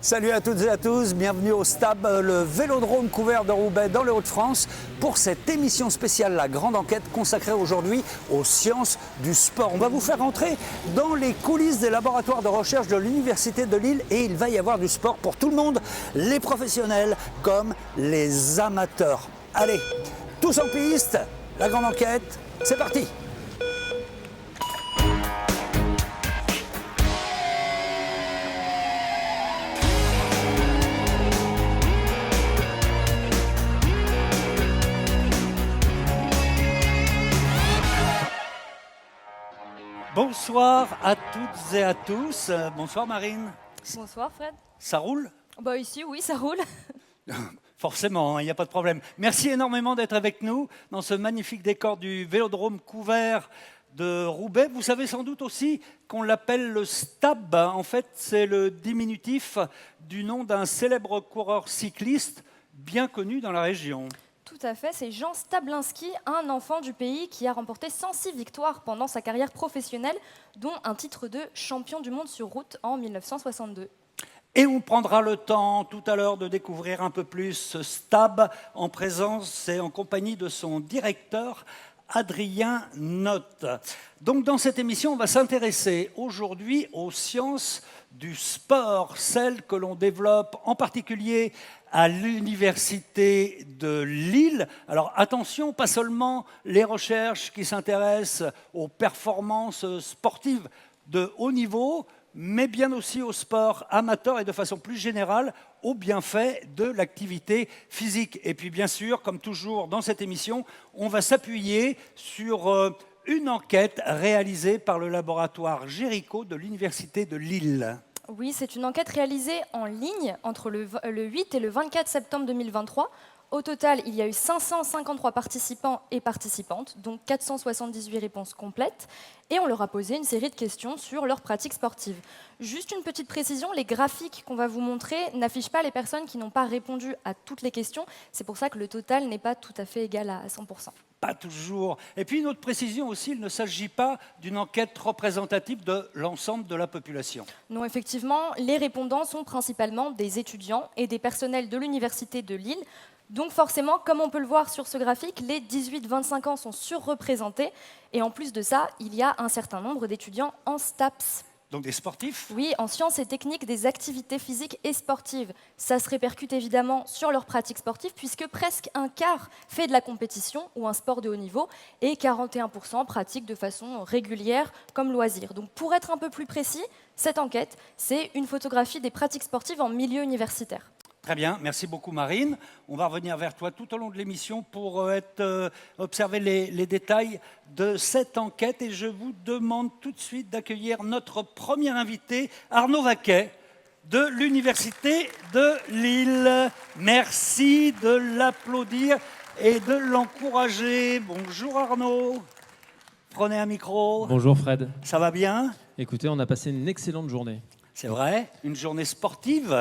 Salut à toutes et à tous, bienvenue au STAB, le vélodrome couvert de Roubaix dans les Hauts-de-France pour cette émission spéciale La Grande Enquête consacrée aujourd'hui aux sciences du sport. On va vous faire entrer dans les coulisses des laboratoires de recherche de l'Université de Lille et il va y avoir du sport pour tout le monde, les professionnels comme les amateurs. Allez, tous en piste, La Grande Enquête, c'est parti! Bonsoir à toutes et à tous. Bonsoir Marine. Bonsoir Fred. Ça roule ? Bah ici, oui, ça roule. Forcément, il n'y a pas de problème. Merci énormément d'être avec nous dans ce magnifique décor du vélodrome couvert de Roubaix. Vous savez sans doute aussi qu'on l'appelle le STAB. En fait, c'est le diminutif du nom d'un célèbre coureur cycliste bien connu dans la région. Tout à fait, c'est Jean Stablinski, un enfant du pays qui a remporté 106 victoires pendant sa carrière professionnelle, dont un titre de champion du monde sur route en 1962. Et on prendra le temps tout à l'heure de découvrir un peu plus ce STAB en présence et en compagnie de son directeur, Adrien Notte. Donc dans cette émission, on va s'intéresser aujourd'hui aux sciences du sport, celles que l'on développe en particulier à l'Université de Lille. Alors attention, pas seulement les recherches qui s'intéressent aux performances sportives de haut niveau, mais bien aussi au sport amateur et de façon plus générale aux bienfaits de l'activité physique. Et puis bien sûr, comme toujours dans cette émission, on va s'appuyer sur une enquête réalisée par le laboratoire Géricault de l'Université de Lille. Oui, c'est une enquête réalisée en ligne entre le 8 et le 24 septembre 2023. Au total, il y a eu 553 participants et participantes, donc 478 réponses complètes, et on leur a posé une série de questions sur leurs pratiques sportives. Juste une petite précision, les graphiques qu'on va vous montrer n'affichent pas les personnes qui n'ont pas répondu à toutes les questions. C'est pour ça que le total n'est pas tout à fait égal à 100%. Pas toujours. Et puis une autre précision aussi, il ne s'agit pas d'une enquête représentative de l'ensemble de la population. Non, effectivement, les répondants sont principalement des étudiants et des personnels de l'Université de Lille. Donc forcément, comme on peut le voir sur ce graphique, les 18-25 ans sont surreprésentés. Et en plus de ça, il y a un certain nombre d'étudiants en STAPS. Donc des sportifs ? Oui, en sciences et techniques des activités physiques et sportives. Ça se répercute évidemment sur leurs pratiques sportives puisque presque un quart fait de la compétition ou un sport de haut niveau et 41% pratiquent de façon régulière comme loisir. Donc pour être un peu plus précis, cette enquête, c'est une photographie des pratiques sportives en milieu universitaire. Très bien, merci beaucoup Marine. On va revenir vers toi tout au long de l'émission pour observer les détails de cette enquête. Et je vous demande tout de suite d'accueillir notre premier invité, Arnaud Vaquet, de l'Université de Lille. Merci de l'applaudir et de l'encourager. Bonjour Arnaud. Prenez un micro. Bonjour Fred. Ça va bien ? Écoutez, on a passé une excellente journée. C'est vrai, une journée sportive.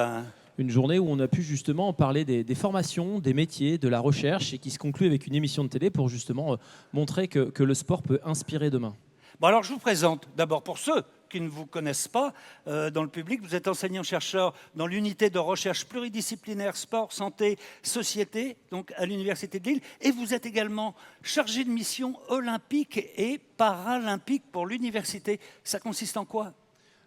Une journée où on a pu justement parler des formations, des métiers, de la recherche et qui se conclut avec une émission de télé pour justement montrer que le sport peut inspirer demain. Bon alors je vous présente d'abord pour ceux qui ne vous connaissent pas dans le public. Vous êtes enseignant-chercheur dans l'unité de recherche pluridisciplinaire sport, santé, société, donc à l'Université de Lille. Et vous êtes également chargé de mission olympique et paralympique pour l'université. Ça consiste en quoi ?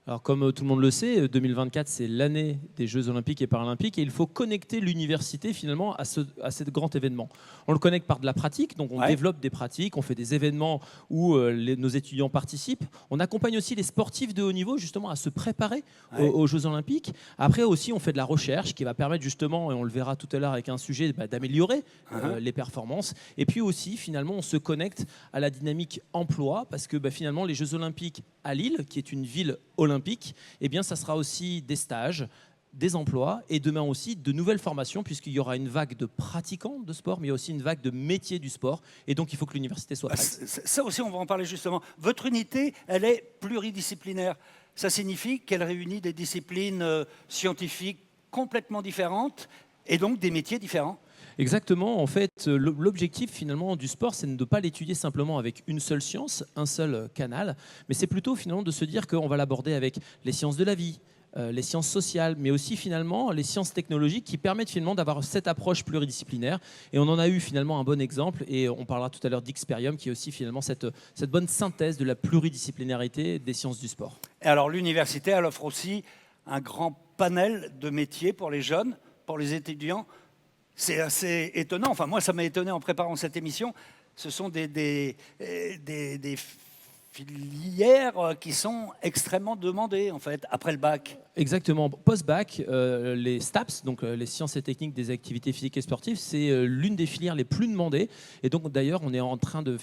Alors comme tout le monde le sait, 2024 c'est l'année des Jeux Olympiques et Paralympiques et il faut connecter l'université finalement à ce grand événement. On le connecte par de la pratique, donc on développe des pratiques, on fait des événements où nos étudiants participent. On accompagne aussi les sportifs de haut niveau justement à se préparer aux Jeux Olympiques. Après aussi on fait de la recherche qui va permettre justement, et on le verra tout à l'heure avec un sujet, d'améliorer les performances. Et puis aussi finalement on se connecte à la dynamique emploi parce que finalement les Jeux Olympiques à Lille, qui est une ville olympique, eh bien, ça sera aussi des stages, des emplois et demain aussi de nouvelles formations puisqu'il y aura une vague de pratiquants de sport mais il y a aussi une vague de métiers du sport et donc il faut que l'université soit prête. Ça aussi, on va en parler justement. Votre unité, elle est pluridisciplinaire. Ça signifie qu'elle réunit des disciplines scientifiques complètement différentes et donc des métiers différents. Exactement. En fait, l'objectif finalement du sport, c'est de ne pas l'étudier simplement avec une seule science, un seul canal, mais c'est plutôt finalement de se dire qu'on va l'aborder avec les sciences de la vie, les sciences sociales, mais aussi finalement les sciences technologiques qui permettent finalement d'avoir cette approche pluridisciplinaire. Et on en a eu finalement un bon exemple, et on parlera tout à l'heure d'Xperium, qui est aussi finalement cette bonne synthèse de la pluridisciplinarité des sciences du sport. Et alors l'université, elle offre aussi un grand panel de métiers pour les jeunes, pour les étudiants. C'est assez étonnant. Enfin, moi, ça m'a étonné en préparant cette émission. Ce sont des filières qui sont extrêmement demandées, en fait, après le bac. Exactement. Post-bac, les STAPS, donc les sciences et techniques des activités physiques et sportives, c'est l'une des filières les plus demandées. Et donc, d'ailleurs, on est en train de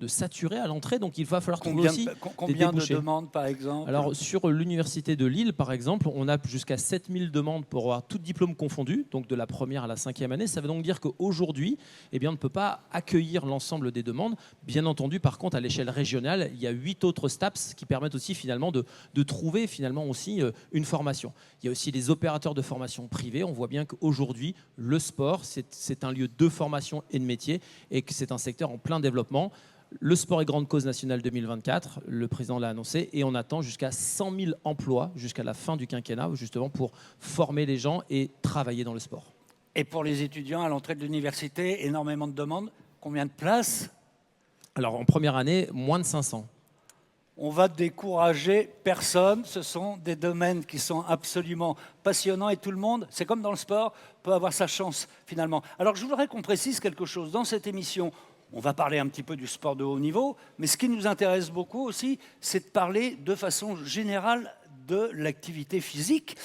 saturer à l'entrée. Donc, il va falloir trouver aussi combien des de demandes, par exemple? Alors, sur l'université de Lille, par exemple, on a jusqu'à 7000 demandes pour avoir tout diplôme confondu, donc de la première à la 5e année. Ça veut donc dire qu'aujourd'hui, eh bien, on ne peut pas accueillir l'ensemble des demandes. Bien entendu, par contre, à l'échelle régionale, il y a 8 autres STAPS qui permettent aussi finalement de trouver finalement aussi une formation. Il y a aussi les opérateurs de formation privés. On voit bien qu'aujourd'hui, le sport, c'est un lieu de formation et de métier, et que c'est un secteur en plein développement. Le sport est grande cause nationale 2024, le président l'a annoncé, et on attend jusqu'à 100 000 emplois jusqu'à la fin du quinquennat, justement pour former les gens et travailler dans le sport. Et pour les étudiants à l'entrée de l'université, énormément de demandes. Combien de places? Alors en première année, moins de 500. On va décourager personne. Ce sont des domaines qui sont absolument passionnants et tout le monde, c'est comme dans le sport, peut avoir sa chance finalement. Alors je voudrais qu'on précise quelque chose. Dans cette émission, on va parler un petit peu du sport de haut niveau, mais ce qui nous intéresse beaucoup aussi, c'est de parler de façon générale de l'activité physique.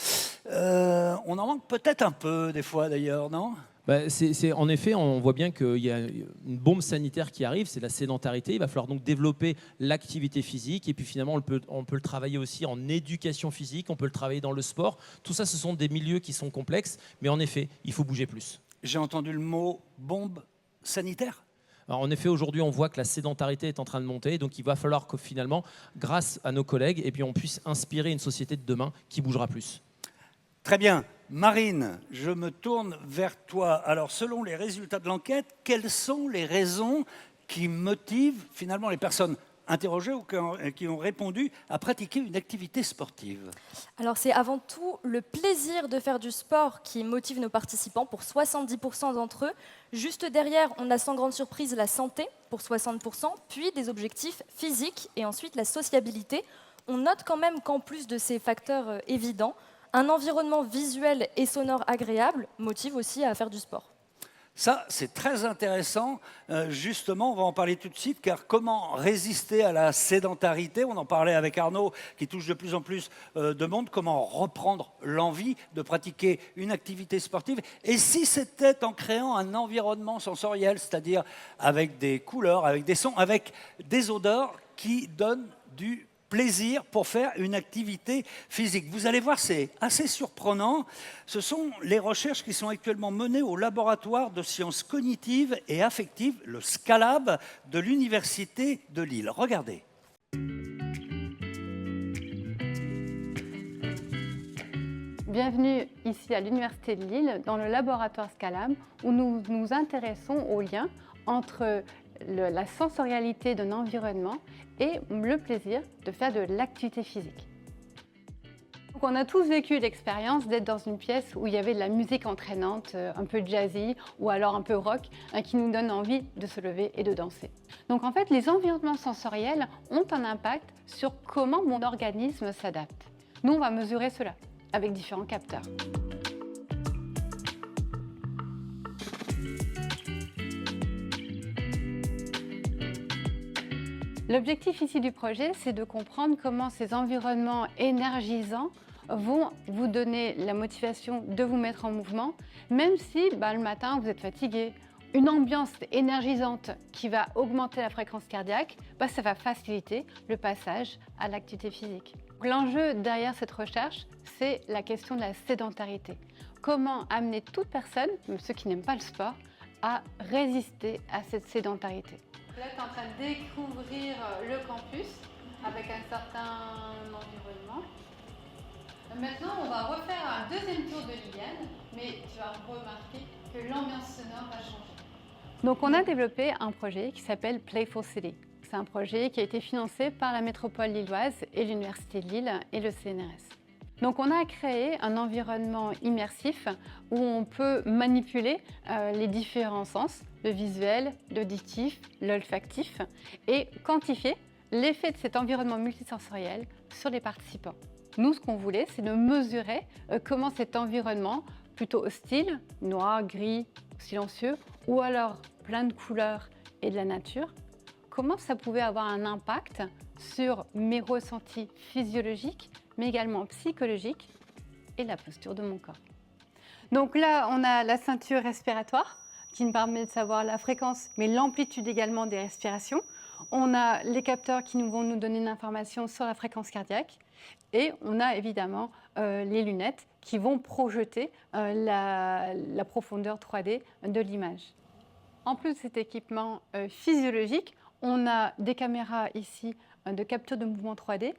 On en manque peut-être un peu des fois d'ailleurs, non ? En effet, on voit bien qu'il y a une bombe sanitaire qui arrive, c'est la sédentarité. Il va falloir donc développer l'activité physique, et puis finalement on peut le travailler aussi en éducation physique, on peut le travailler dans le sport. Tout ça, ce sont des milieux qui sont complexes, mais en effet, il faut bouger plus. J'ai entendu le mot bombe sanitaire. Alors en effet, aujourd'hui, on voit que la sédentarité est en train de monter, donc il va falloir que finalement, grâce à nos collègues, et puis on puisse inspirer une société de demain qui bougera plus. Très bien. Marine, je me tourne vers toi. Alors, selon les résultats de l'enquête, quelles sont les raisons qui motivent finalement les personnes interrogées ou qui ont répondu à pratiquer une activité sportive? Alors, c'est avant tout le plaisir de faire du sport qui motive nos participants pour 70% d'entre eux. Juste derrière, on a sans grande surprise la santé pour 60%, puis des objectifs physiques et ensuite la sociabilité. On note quand même qu'en plus de ces facteurs évidents, un environnement visuel et sonore agréable motive aussi à faire du sport. Ça, c'est très intéressant. Justement, on va en parler tout de suite, car comment résister à la sédentarité? On en parlait avec Arnaud, qui touche de plus en plus de monde. Comment reprendre l'envie de pratiquer une activité sportive? Et si c'était en créant un environnement sensoriel, c'est-à-dire avec des couleurs, avec des sons, avec des odeurs qui donnent du plaisir pour faire une activité physique. Vous allez voir, c'est assez surprenant. Ce sont les recherches qui sont actuellement menées au laboratoire de sciences cognitives et affectives, le SCALAB, de l'Université de Lille. Regardez. Bienvenue ici à l'Université de Lille, dans le laboratoire SCALAB, où nous nous intéressons au lien entre la sensorialité d'un environnement et le plaisir de faire de l'activité physique. Donc on a tous vécu l'expérience d'être dans une pièce où il y avait de la musique entraînante, un peu jazzy ou alors un peu rock, qui nous donne envie de se lever et de danser. Donc en fait, les environnements sensoriels ont un impact sur comment mon organisme s'adapte. Nous, on va mesurer cela avec différents capteurs. L'objectif ici du projet, c'est de comprendre comment ces environnements énergisants vont vous donner la motivation de vous mettre en mouvement, même si le matin vous êtes fatigué. Une ambiance énergisante qui va augmenter la fréquence cardiaque, ça va faciliter le passage à l'activité physique. L'enjeu derrière cette recherche, c'est la question de la sédentarité. Comment amener toute personne, même ceux qui n'aiment pas le sport, à résister à cette sédentarité. Là, tu es en train de découvrir le campus avec un certain environnement. Maintenant, on va refaire un deuxième tour de Liliane, mais tu vas remarquer que l'ambiance sonore va changer. Donc, on a développé un projet qui s'appelle Playful City. C'est un projet qui a été financé par la métropole lilloise et l'Université de Lille et le CNRS. Donc on a créé un environnement immersif où on peut manipuler les différents sens, le visuel, l'auditif, l'olfactif, et quantifier l'effet de cet environnement multisensoriel sur les participants. Nous, ce qu'on voulait, c'est de mesurer comment cet environnement, plutôt hostile, noir, gris, silencieux, ou alors plein de couleurs et de la nature, comment ça pouvait avoir un impact sur mes ressentis physiologiques, mais également psychologiques et la posture de mon corps. Donc là, on a la ceinture respiratoire qui nous permet de savoir la fréquence, mais l'amplitude également des respirations. On a les capteurs qui vont nous donner une information sur la fréquence cardiaque. Et on a évidemment les lunettes qui vont projeter la profondeur 3D de l'image. En plus de cet équipement physiologique, on a des caméras ici de capture de mouvement 3D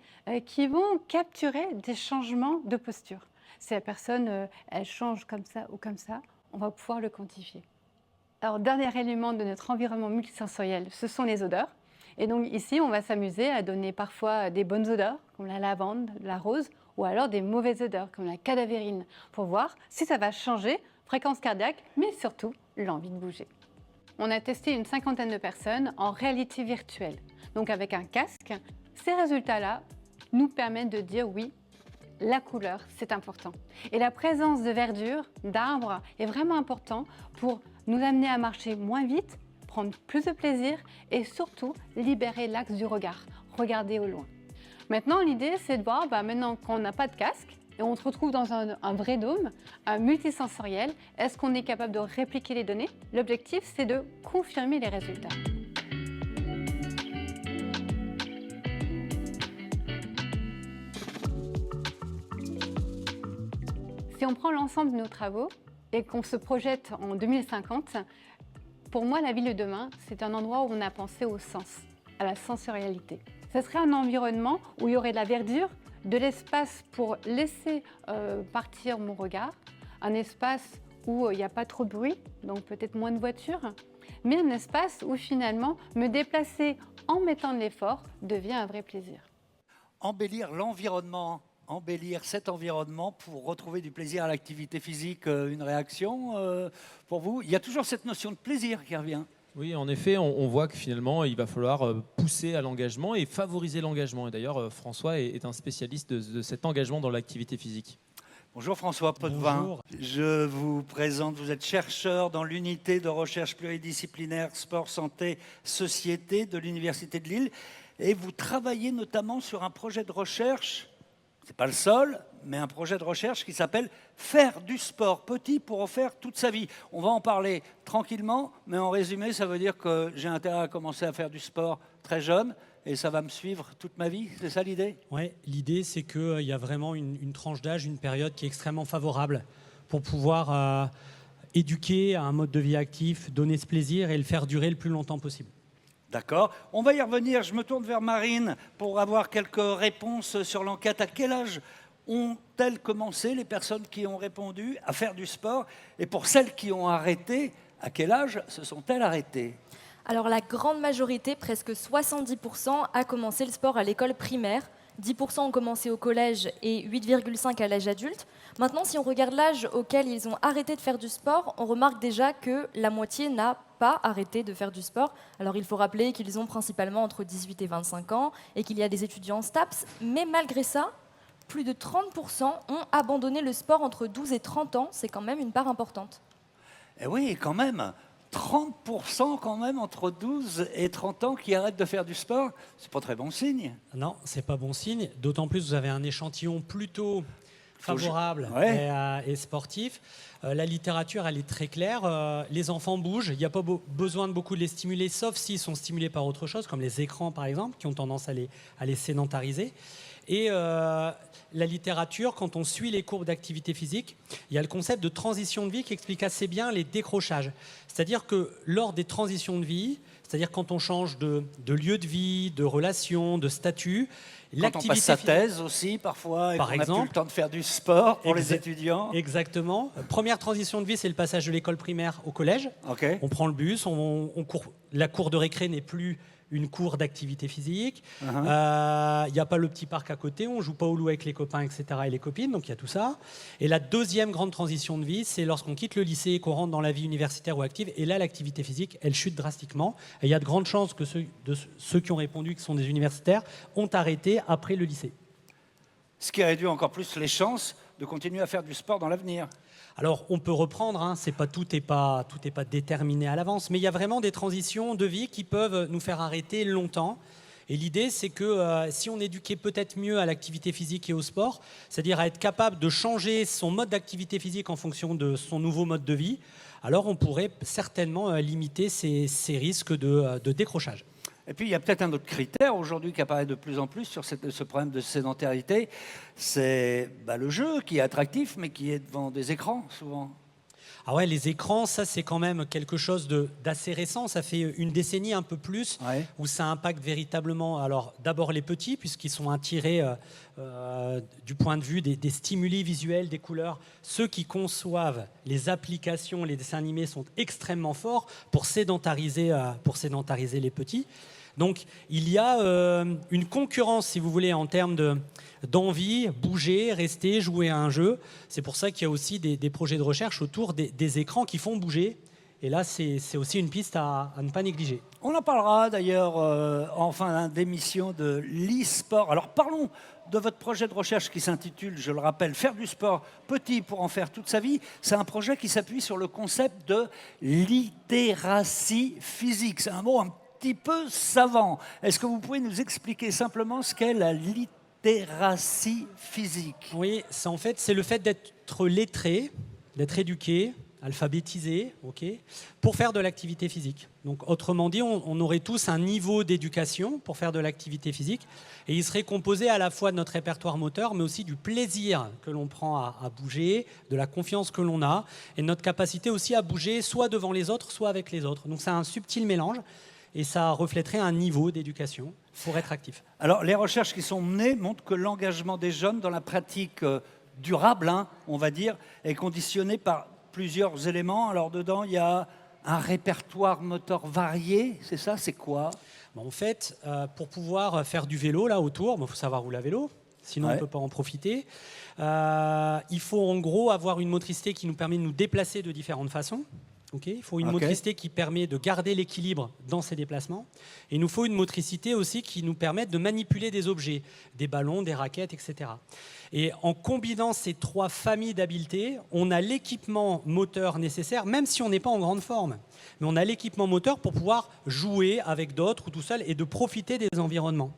qui vont capturer des changements de posture. Si la personne elle change comme ça ou comme ça, on va pouvoir le quantifier. Alors, dernier élément de notre environnement multisensoriel, ce sont les odeurs. Et donc ici, on va s'amuser à donner parfois des bonnes odeurs, comme la lavande, la rose, ou alors des mauvaises odeurs, comme la cadavérine, pour voir si ça va changer fréquence cardiaque, mais surtout l'envie de bouger. On a testé une 50aine de personnes en réalité virtuelle. Donc avec un casque, ces résultats-là nous permettent de dire oui, la couleur, c'est important. Et la présence de verdure, d'arbres, est vraiment important pour nous amener à marcher moins vite, prendre plus de plaisir et surtout libérer l'axe du regard, regarder au loin. Maintenant, l'idée, c'est de voir, maintenant qu'on n'a pas de casque et on se retrouve dans un vrai dôme, un multisensoriel, est-ce qu'on est capable de répliquer les données? L'objectif, c'est de confirmer les résultats. Si on prend l'ensemble de nos travaux et qu'on se projette en 2050, pour moi, la ville de demain, c'est un endroit où on a pensé au sens, à la sensorialité. Ce serait un environnement où il y aurait de la verdure, de l'espace pour laisser partir mon regard, un espace où il n'y a pas trop de bruit, donc peut-être moins de voitures, mais un espace où finalement me déplacer en mettant de l'effort devient un vrai plaisir. Embellir l'environnement, embellir cet environnement pour retrouver du plaisir à l'activité physique, une réaction pour vous? Il y a toujours cette notion de plaisir qui revient. Oui, en effet, on voit que finalement, il va falloir pousser à l'engagement et favoriser l'engagement. Et d'ailleurs, François est un spécialiste de cet engagement dans l'activité physique. Bonjour François Potvin. Bonjour. Je vous présente, vous êtes chercheur dans l'unité de recherche pluridisciplinaire sport, santé, société de l'Université de Lille. Et vous travaillez notamment sur un projet de recherche, c'est pas le seul, mais un projet de recherche qui s'appelle « Faire du sport petit pour en faire toute sa vie ». On va en parler tranquillement, mais en résumé, ça veut dire que j'ai intérêt à commencer à faire du sport très jeune et ça va me suivre toute ma vie. C'est ça l'idée? Ouais, l'idée, c'est qu'il y a vraiment une tranche d'âge, une période qui est extrêmement favorable pour pouvoir éduquer à un mode de vie actif, donner ce plaisir et le faire durer le plus longtemps possible. D'accord. On va y revenir. Je me tourne vers Marine pour avoir quelques réponses sur l'enquête. À quel âge ont-elles commencé, les personnes qui ont répondu, à faire du sport? Et pour celles qui ont arrêté, à quel âge se sont-elles arrêtées? Alors la grande majorité, presque 70%, a commencé le sport à l'école primaire. 10% ont commencé au collège et 8,5% à l'âge adulte. Maintenant, si on regarde l'âge auquel ils ont arrêté de faire du sport, on remarque déjà que la moitié n'a pas arrêté de faire du sport. Alors il faut rappeler qu'ils ont principalement entre 18 et 25 ans et qu'il y a des étudiants en STAPS. Mais malgré ça, plus de 30% ont abandonné le sport entre 12 et 30 ans. C'est quand même une part importante. Eh oui, quand même. 30% quand même entre 12 et 30 ans qui arrêtent de faire du sport, c'est pas très bon signe. Non, c'est pas bon signe. D'autant plus, vous avez un échantillon plutôt favorable et sportif. La littérature, elle est très claire. Les enfants bougent. Il n'y a pas besoin de beaucoup de les stimuler, sauf s'ils sont stimulés par autre chose, comme les écrans, par exemple, qui ont tendance à les sédentariser. Et la littérature, quand on suit les courbes d'activité physique, il y a le concept de transition de vie qui explique assez bien les décrochages. C'est-à-dire que lors des transitions de vie, c'est-à-dire quand on change de lieu de vie, de relation, de statut, quand on passe sa thèse aussi, parfois, et qu'on n'a plus le temps de faire du sport pour les étudiants. Exactement. Première transition de vie, c'est le passage de l'école primaire au collège. Okay. On prend le bus, la cour de récré n'est plus une cour d'activité physique. Il n'y a pas le petit parc à côté, on ne joue pas au loup avec les copains, etc. et les copines, donc il y a tout ça. Et la deuxième grande transition de vie, c'est lorsqu'on quitte le lycée et qu'on rentre dans la vie universitaire ou active. Et là, l'activité physique, elle chute drastiquement. Et il y a de grandes chances que ceux qui ont répondu, qui sont des universitaires, ont arrêté après le lycée. Ce qui réduit encore plus les chances de continuer à faire du sport dans l'avenir. Alors, on peut reprendre, hein, tout n'est pas déterminé à l'avance, mais il y a vraiment des transitions de vie qui peuvent nous faire arrêter longtemps. Et l'idée, c'est que si on éduquait peut-être mieux à l'activité physique et au sport, c'est-à-dire à être capable de changer son mode d'activité physique en fonction de son nouveau mode de vie, alors on pourrait certainement limiter ces risques de décrochage. Et puis, il y a peut-être un autre critère aujourd'hui qui apparaît de plus en plus sur ce problème de sédentarité. C'est le jeu qui est attractif, mais qui est devant des écrans, souvent. Ah ouais, les écrans, ça, c'est quand même quelque chose d'assez récent. Ça fait une décennie, un peu plus, où ça impacte véritablement, alors d'abord les petits, puisqu'ils sont attirés du point de vue des stimuli visuels, des couleurs. Ceux qui conçoivent les applications, les dessins animés sont extrêmement forts pour sédentariser les petits. Donc, il y a une concurrence, si vous voulez, en termes d'envie, bouger, rester, jouer à un jeu. C'est pour ça qu'il y a aussi des projets de recherche autour des écrans qui font bouger. Et là, c'est aussi une piste à ne pas négliger. On en parlera d'ailleurs en fin d'émission de l'e-sport. Alors, parlons de votre projet de recherche qui s'intitule, je le rappelle, « Faire du sport petit pour en faire toute sa vie ». C'est un projet qui s'appuie sur le concept de littératie physique. C'est un mot un petit peu savant. Est-ce que vous pouvez nous expliquer simplement ce qu'est la littératie physique? Oui, en fait, c'est le fait d'être lettré, d'être éduqué, alphabétisé, pour faire de l'activité physique. Donc, autrement dit, on aurait tous un niveau d'éducation pour faire de l'activité physique, et il serait composé à la fois de notre répertoire moteur, mais aussi du plaisir que l'on prend à bouger, de la confiance que l'on a, et de notre capacité aussi à bouger soit devant les autres, soit avec les autres. Donc, c'est un subtil mélange. Et ça reflèterait un niveau d'éducation pour être actif. Alors, les recherches qui sont menées montrent que l'engagement des jeunes dans la pratique durable, on va dire, est conditionné par plusieurs éléments. Alors, dedans, il y a un répertoire moteur varié, c'est ça? C'est quoi? En fait, pour pouvoir faire du vélo, là, autour, il faut savoir rouler à vélo, sinon on ne peut pas en profiter. Il faut en gros avoir une motricité qui nous permet de nous déplacer de différentes façons. Il faut une motricité qui permet de garder l'équilibre dans ces déplacements. Et il nous faut une motricité aussi qui nous permette de manipuler des objets, des ballons, des raquettes, etc. Et en combinant ces trois familles d'habiletés, on a l'équipement moteur nécessaire, même si on n'est pas en grande forme. Mais on a l'équipement moteur pour pouvoir jouer avec d'autres ou tout seul et de profiter des environnements.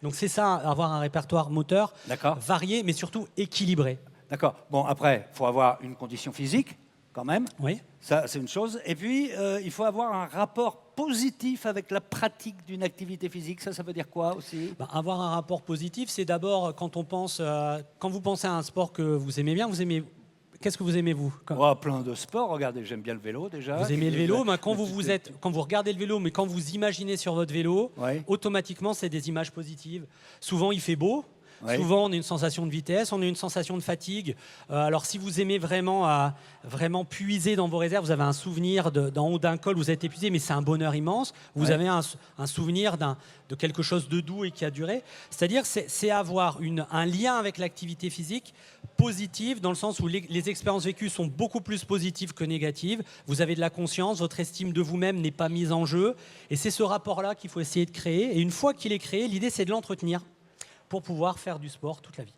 Donc c'est ça, avoir un répertoire moteur varié, mais surtout équilibré. D'accord. Bon, après, il faut avoir une condition physique, quand même. Oui. Ça, c'est une chose. Et puis, il faut avoir un rapport positif avec la pratique d'une activité physique. Ça veut dire quoi aussi? Avoir un rapport positif, c'est d'abord quand vous pensez à un sport que vous aimez bien, qu'est-ce que vous aimez, vous? Plein de sports. Regardez, j'aime bien le vélo déjà. Vous aimez le vélo, mais quand vous regardez le vélo, mais quand vous imaginez sur votre vélo, automatiquement, c'est des images positives. Souvent, il fait beau. Souvent, on a une sensation de vitesse, on a une sensation de fatigue. Alors, si vous aimez vraiment puiser dans vos réserves, vous avez un souvenir d'en haut d'un col, vous êtes épuisé, mais c'est un bonheur immense. Vous avez un souvenir de quelque chose de doux et qui a duré. C'est-à-dire, c'est avoir un lien avec l'activité physique positive, dans le sens où les expériences vécues sont beaucoup plus positives que négatives. Vous avez de la conscience, votre estime de vous-même n'est pas mise en jeu. Et c'est ce rapport-là qu'il faut essayer de créer. Et une fois qu'il est créé, l'idée, c'est de l'entretenir pour pouvoir faire du sport toute la vie.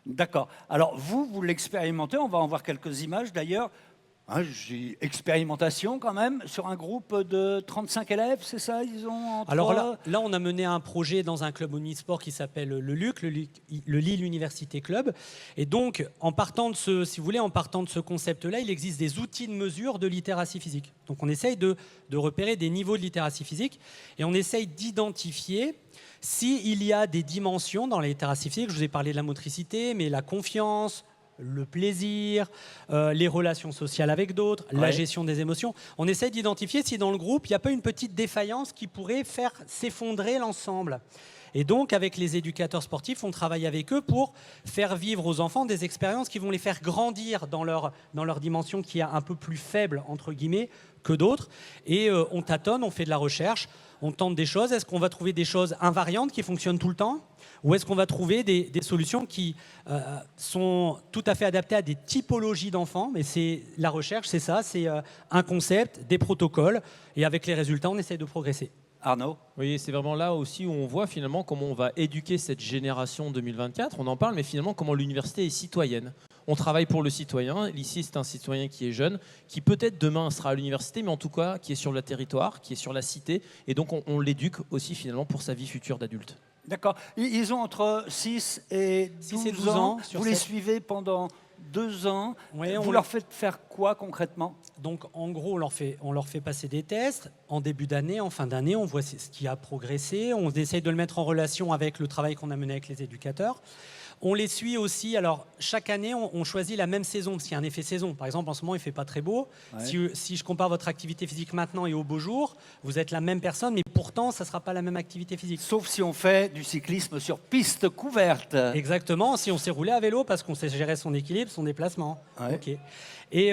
D'accord. Alors, vous l'expérimentez. On va en voir quelques images, d'ailleurs. J'ai expérimentation, quand même, sur un groupe de 35 élèves, c'est ça? Alors là, on a mené un projet dans un club omnisport qui s'appelle le LUC, le Lille Université Club. Et donc, en partant de ce concept-là, il existe des outils de mesure de littératie physique. Donc, on essaye de repérer des niveaux de littératie physique et on essaye d'identifier s'il y a des dimensions dans la littératie physique. Je vous ai parlé de la motricité, mais la confiance, le plaisir, les relations sociales avec d'autres, la gestion des émotions. On essaie d'identifier si dans le groupe, il n'y a pas une petite défaillance qui pourrait faire s'effondrer l'ensemble. Et donc, avec les éducateurs sportifs, on travaille avec eux pour faire vivre aux enfants des expériences qui vont les faire grandir dans leur dimension qui est un peu plus faible, entre guillemets, que d'autres. Et on tâtonne, on fait de la recherche, on tente des choses. Est-ce qu'on va trouver des choses invariantes qui fonctionnent tout le temps ? Ou est-ce qu'on va trouver des solutions qui sont tout à fait adaptées à des typologies d'enfants ? Mais la recherche, c'est ça, c'est un concept, des protocoles, et avec les résultats, on essaie de progresser. Arnaud ? Oui, c'est vraiment là aussi où on voit finalement comment on va éduquer cette génération 2024. On en parle, mais finalement comment l'université est citoyenne. On travaille pour le citoyen. Ici, c'est un citoyen qui est jeune, qui peut-être demain sera à l'université, mais en tout cas qui est sur le territoire, qui est sur la cité. Et donc, on l'éduque aussi finalement pour sa vie future d'adulte. D'accord. Ils ont entre 6 et 12 ans. Vous les suivez pendant 2 ans. Oui, vous leur faites faire quoi concrètement ? Donc, en gros, on leur fait passer des tests. En début d'année, en fin d'année, on voit ce qui a progressé. On essaye de le mettre en relation avec le travail qu'on a mené avec les éducateurs. On les suit aussi. Alors, chaque année, on choisit la même saison, parce qu'il y a un effet saison. Par exemple, en ce moment, il ne fait pas très beau. Ouais. Si je compare votre activité physique maintenant et au beau jour, vous êtes la même personne, mais pourtant, ça ne sera pas la même activité physique. Sauf si on fait du cyclisme sur piste couverte. Exactement, si on s'est roulé à vélo, parce qu'on sait gérer son équilibre, son déplacement. Ouais. Okay. Et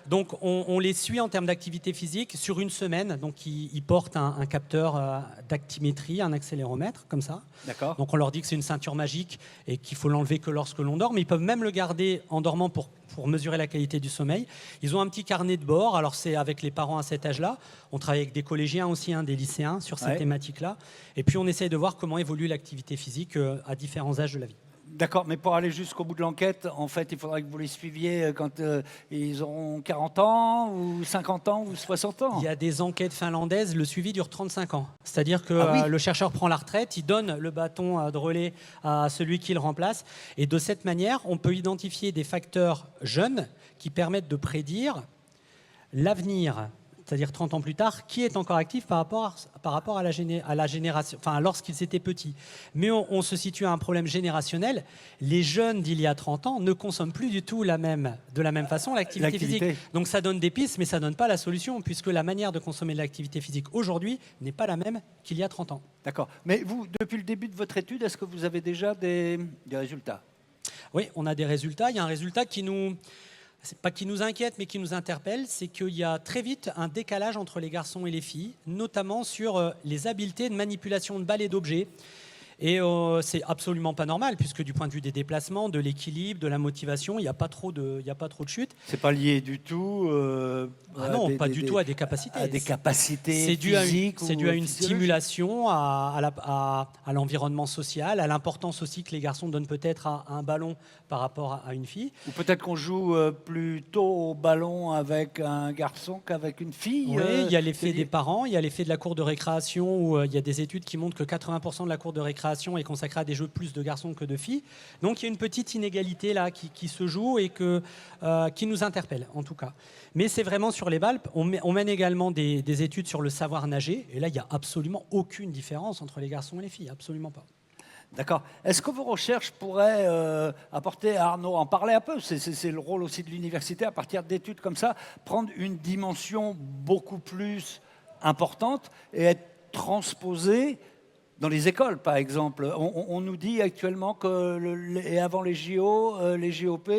donc, on les suit en termes d'activité physique sur une semaine. Donc, ils portent un capteur d'actimétrie, un accéléromètre, comme ça. D'accord. Donc, on leur dit que c'est une ceinture magique et qu'il faut l'enlever que lorsque l'on dort. Mais ils peuvent même le garder en dormant pour mesurer la qualité du sommeil. Ils ont un petit carnet de bord. Alors, c'est avec les parents à cet âge-là. On travaille avec des collégiens aussi, des lycéens sur cette thématique-là. Et puis, on essaye de voir comment évolue l'activité physique à différents âges de la vie. D'accord, mais pour aller jusqu'au bout de l'enquête, en fait, il faudrait que vous les suiviez quand ils auront 40 ans, ou 50 ans, ou 60 ans. Il y a des enquêtes finlandaises, le suivi dure 35 ans. C'est-à-dire que le chercheur prend la retraite, il donne le bâton de relais à celui qui le remplace. Et de cette manière, on peut identifier des facteurs jeunes qui permettent de prédire l'avenir. C'est-à-dire 30 ans plus tard, qui est encore actif par rapport à la génération, enfin lorsqu'ils étaient petits. Mais on se situe à un problème générationnel. Les jeunes d'il y a 30 ans ne consomment plus du tout de la même façon l'activité physique. Donc ça donne des pistes, mais ça ne donne pas la solution, puisque la manière de consommer de l'activité physique aujourd'hui n'est pas la même qu'il y a 30 ans. D'accord. Mais vous, depuis le début de votre étude, est-ce que vous avez déjà des résultats ? Oui, on a des résultats. Il y a un résultat c'est pas qui nous inquiète, mais qui nous interpelle, c'est qu'il y a très vite un décalage entre les garçons et les filles, notamment sur les habiletés de manipulation de balles et d'objets. Et c'est absolument pas normal, puisque du point de vue des déplacements, de l'équilibre, de la motivation, il n'y a pas trop de chute. C'est pas lié du tout non, pas du tout à des capacités. À des capacités physiques. C'est dû à une stimulation, à l'environnement social, à l'importance aussi que les garçons donnent peut-être à un ballon par rapport à une fille. Ou peut-être qu'on joue plutôt au ballon avec un garçon qu'avec une fille. Oui, il y a l'effet des parents, il y a l'effet de la cour de récréation, où il y a des études qui montrent que 80% de la cour de récréation est consacrée à des jeux plus de garçons que de filles. Donc il y a une petite inégalité là qui se joue et qui nous interpelle en tout cas. Mais c'est vraiment sur les balles. On mène également des études sur le savoir nager. Et là, il n'y a absolument aucune différence entre les garçons et les filles. Absolument pas. D'accord. Est-ce que vos recherches pourraient apporter, Arnaud, en parler un peu, c'est le rôle aussi de l'université, à partir d'études comme ça, prendre une dimension beaucoup plus importante et être transposée dans les écoles, par exemple. On nous dit actuellement que et avant les JO, les JOP,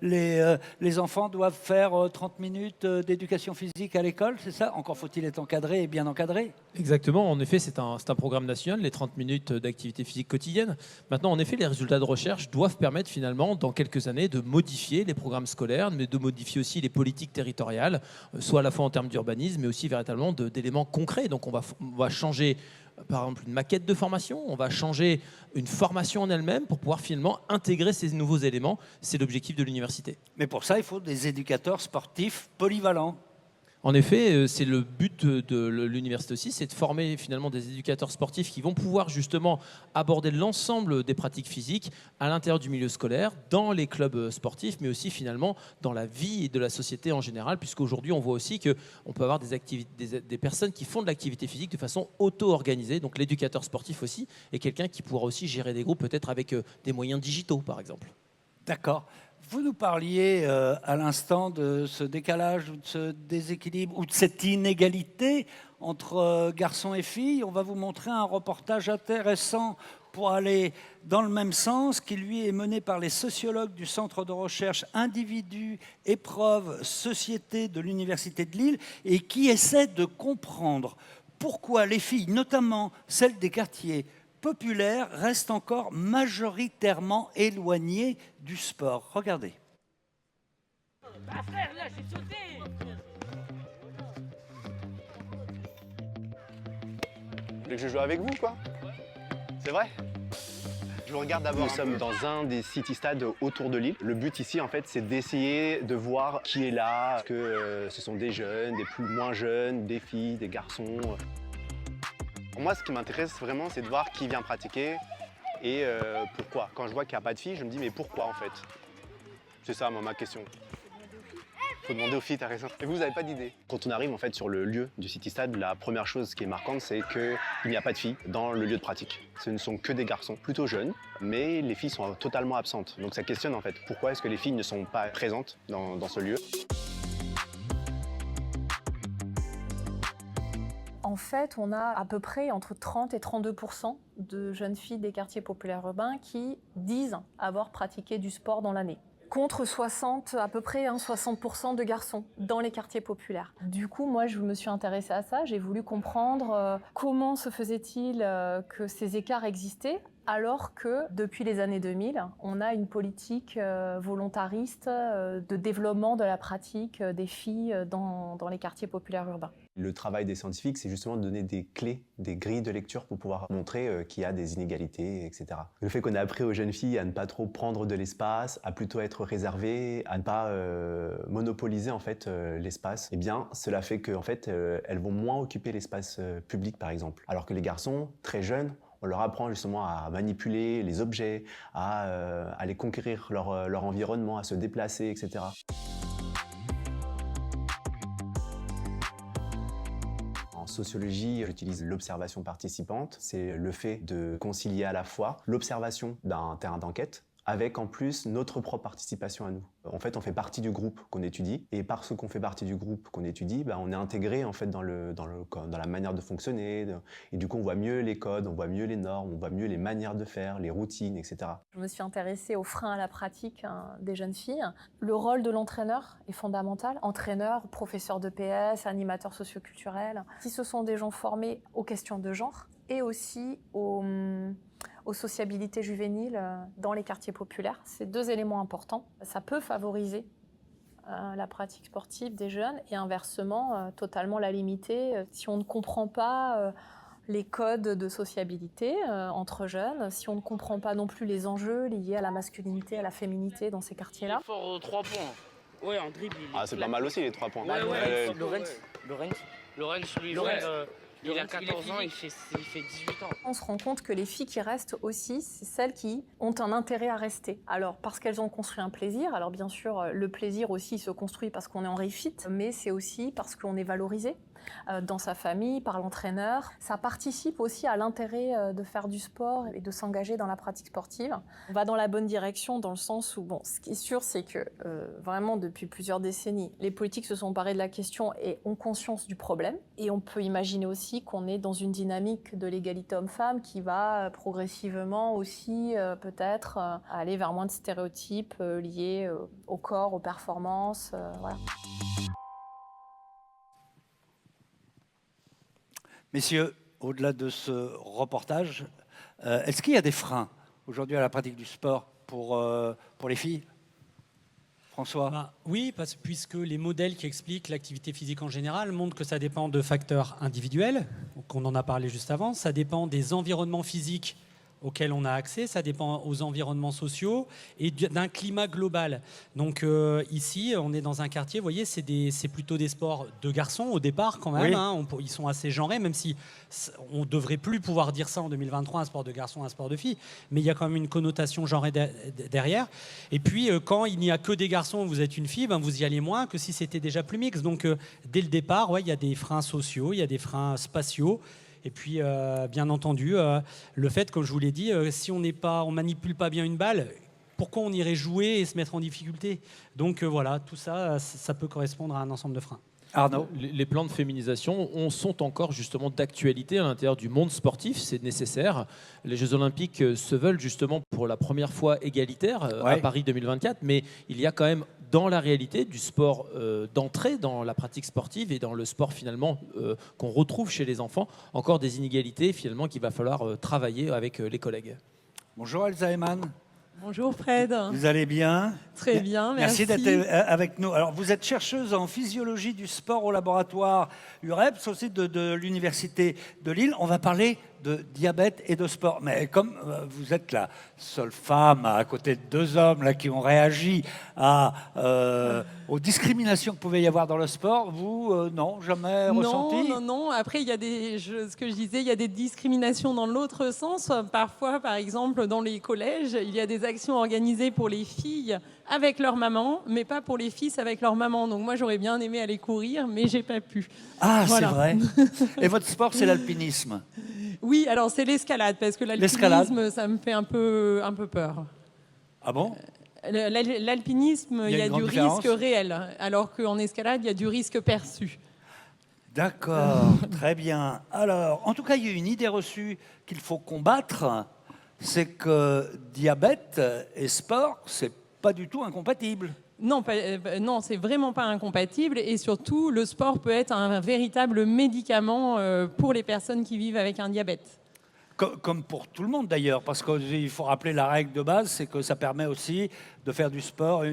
les enfants doivent faire 30 minutes d'éducation physique à l'école, c'est ça ? Encore faut-il être encadré et bien encadré ? Exactement, en effet, c'est un programme national, les 30 minutes d'activité physique quotidienne. Maintenant, en effet, les résultats de recherche doivent permettre finalement, dans quelques années, de modifier les programmes scolaires, mais de modifier aussi les politiques territoriales, soit à la fois en termes d'urbanisme, mais aussi véritablement d'éléments concrets. Donc on va changer par exemple une maquette de formation, on va changer une formation en elle-même pour pouvoir finalement intégrer ces nouveaux éléments. C'est l'objectif de l'université. Mais pour ça, il faut des éducateurs sportifs polyvalents. En effet, c'est le but de l'université aussi, c'est de former finalement des éducateurs sportifs qui vont pouvoir justement aborder l'ensemble des pratiques physiques à l'intérieur du milieu scolaire, dans les clubs sportifs, mais aussi finalement dans la vie de la société en général, puisqu'aujourd'hui on voit aussi qu'on peut avoir des personnes qui font de l'activité physique de façon auto-organisée, donc l'éducateur sportif aussi est quelqu'un qui pourra aussi gérer des groupes peut-être avec des moyens digitaux par exemple. D'accord. Vous nous parliez à l'instant de ce décalage ou de ce déséquilibre ou de cette inégalité entre garçons et filles. On va vous montrer un reportage intéressant pour aller dans le même sens, qui lui est mené par les sociologues du Centre de recherche Individus, Épreuves, Société de l'Université de Lille et qui essaie de comprendre pourquoi les filles, notamment celles des quartiers populaires, restent encore majoritairement éloignées du sport. Regardez. Ah frère, là, j'ai sauté. Vous voulez que je joue avec vous, quoi? C'est vrai? Je vous regarde d'abord. Nous sommes dans un des city-stades autour de Lille. Le but ici, en fait, c'est d'essayer de voir qui est là. Est-ce que ce sont des jeunes, des plus moins jeunes, des filles, des garçons? Pour moi, ce qui m'intéresse vraiment, c'est de voir qui vient pratiquer et pourquoi. Quand je vois qu'il n'y a pas de filles, je me dis mais pourquoi en fait? C'est ça ma question. Faut demander aux filles, t'as raison. Et vous n'avez pas d'idée. Quand on arrive en fait sur le lieu du City Stade, la première chose qui est marquante, c'est qu'il n'y a pas de filles dans le lieu de pratique. Ce ne sont que des garçons plutôt jeunes, mais les filles sont totalement absentes. Donc ça questionne en fait pourquoi est-ce que les filles ne sont pas présentes dans ce lieu. En fait, on a à peu près entre 30 et 32% de jeunes filles des quartiers populaires urbains qui disent avoir pratiqué du sport dans l'année. Contre 60, à peu près 60% de garçons dans les quartiers populaires. Du coup, moi, je me suis intéressée à ça. J'ai voulu comprendre comment se faisait-il que ces écarts existaient, alors que depuis les années 2000, on a une politique volontariste de développement de la pratique des filles dans les quartiers populaires urbains. Le travail des scientifiques, c'est justement de donner des clés, des grilles de lecture pour pouvoir montrer qu'il y a des inégalités, etc. Le fait qu'on a appris aux jeunes filles à ne pas trop prendre de l'espace, à plutôt être réservées, à ne pas monopoliser en fait l'espace, eh bien, cela fait qu'en fait, elles vont moins occuper l'espace public, par exemple. Alors que les garçons, très jeunes, on leur apprend justement à manipuler les objets, à aller conquérir leur environnement, à se déplacer, etc. En sociologie, j'utilise l'observation participante. C'est le fait de concilier à la fois l'observation d'un terrain d'enquête avec en plus notre propre participation à nous. En fait, on fait partie du groupe qu'on étudie, et parce qu'on fait partie du groupe qu'on étudie, on est intégré en fait dans la manière de fonctionner, et du coup on voit mieux les codes, on voit mieux les normes, on voit mieux les manières de faire, les routines, etc. Je me suis intéressée aux freins à la pratique des jeunes filles. Le rôle de l'entraîneur est fondamental. Entraîneur, professeur de PS, animateur socioculturel, qui ce sont des gens formés aux questions de genre et aussi aux sociabilités juvéniles dans les quartiers populaires. C'est deux éléments importants. Ça peut favoriser la pratique sportive des jeunes et inversement, totalement la limiter. Si on ne comprend pas les codes de sociabilité entre jeunes, si on ne comprend pas non plus les enjeux liés à la masculinité, à la féminité dans ces quartiers-là. Fort 3 points. Ouais, en dribble. C'est pas mal aussi les 3 points. Ouais. Lorenz, lui, il a 14 ans, il fait 18 ans. On se rend compte que les filles qui restent aussi, c'est celles qui ont un intérêt à rester. Alors, parce qu'elles ont construit un plaisir. Alors, bien sûr, le plaisir aussi se construit parce qu'on est en réussite, mais c'est aussi parce qu'on est valorisé dans sa famille, par l'entraîneur. Ça participe aussi à l'intérêt de faire du sport et de s'engager dans la pratique sportive. On va dans la bonne direction dans le sens où, ce qui est sûr, c'est que vraiment depuis plusieurs décennies, les politiques se sont emparées de la question et ont conscience du problème. Et on peut imaginer aussi qu'on est dans une dynamique de l'égalité homme-femme qui va progressivement aussi peut-être aller vers moins de stéréotypes liés au corps, aux performances, voilà. Messieurs, au-delà de ce reportage, est-ce qu'il y a des freins aujourd'hui à la pratique du sport pour les filles ? François ? Oui, puisque les modèles qui expliquent l'activité physique en général montrent que ça dépend de facteurs individuels, qu'on en a parlé juste avant, ça dépend des environnements physiques auxquels on a accès, ça dépend aux environnements sociaux et d'un climat global. Donc ici, on est dans un quartier, vous voyez, c'est plutôt des sports de garçons au départ quand même, oui. Ils sont assez genrés, même si on ne devrait plus pouvoir dire ça en 2023, un sport de garçon, un sport de fille, mais il y a quand même une connotation genrée derrière. Et puis, quand il n'y a que des garçons, vous êtes une fille, vous y allez moins que si c'était déjà plus mixte. Donc, dès le départ, il y a des freins sociaux, il y a des freins spatiaux. Et puis, bien entendu, le fait, comme je vous l'ai dit, si on manipule pas bien une balle, pourquoi on irait jouer et se mettre en difficulté? Donc voilà, tout ça, ça peut correspondre à un ensemble de freins. Arnaud? Les plans de féminisation sont encore justement d'actualité à l'intérieur du monde sportif, c'est nécessaire. Les Jeux Olympiques se veulent justement pour la première fois égalitaires à Paris 2024, mais il y a quand même dans la réalité du sport d'entrée dans la pratique sportive et dans le sport finalement qu'on retrouve chez les enfants, encore des inégalités finalement qu'il va falloir travailler avec les collègues. Bonjour Elsa Eman. Bonjour Fred. Vous allez bien? Très bien, merci. Merci d'être avec nous. Alors, vous êtes chercheuse en physiologie du sport au laboratoire UREPS, aussi de l'Université de Lille. On va parler de diabète et de sport. Mais comme vous êtes la seule femme à côté de deux hommes là, qui ont réagi aux discriminations qu'il pouvait y avoir dans le sport, vous, non, jamais ressenti? Non. Après, il y a ce que je disais, il y a des discriminations dans l'autre sens. Parfois, par exemple, dans les collèges, il y a des actions organisées pour les filles avec leur maman, mais pas pour les fils avec leur maman. Donc moi, j'aurais bien aimé aller courir, mais j'ai pas pu. Ah, voilà. C'est vrai. Et votre sport, c'est l'alpinisme? Oui, alors c'est l'escalade, parce que l'alpinisme, ça me fait un peu peur. Ah bon? L'alpinisme, il y a du risque réel, alors qu'en escalade, il y a du risque perçu. D'accord, très bien. Alors, en tout cas, il y a une idée reçue qu'il faut combattre, c'est que diabète et sport, c'est pas du tout incompatible. Non, c'est vraiment pas incompatible, et surtout, le sport peut être un véritable médicament pour les personnes qui vivent avec un diabète. Comme pour tout le monde d'ailleurs, parce qu'il faut rappeler la règle de base, c'est que ça permet aussi de faire du sport. Les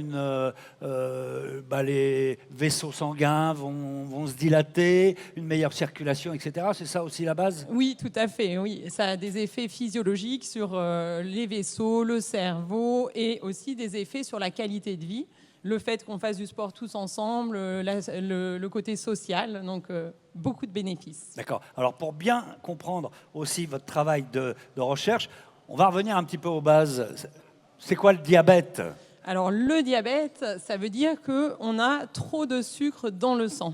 vaisseaux sanguins vont se dilater, une meilleure circulation, etc. C'est ça aussi la base? Oui, tout à fait. Oui, ça a des effets physiologiques sur les vaisseaux, le cerveau, et aussi des effets sur la qualité de vie. Le fait qu'on fasse du sport tous ensemble, le côté social, donc beaucoup de bénéfices. D'accord. Alors pour bien comprendre aussi votre travail de recherche, on va revenir un petit peu aux bases. C'est quoi le diabète? Alors le diabète, ça veut dire qu'on a trop de sucre dans le sang.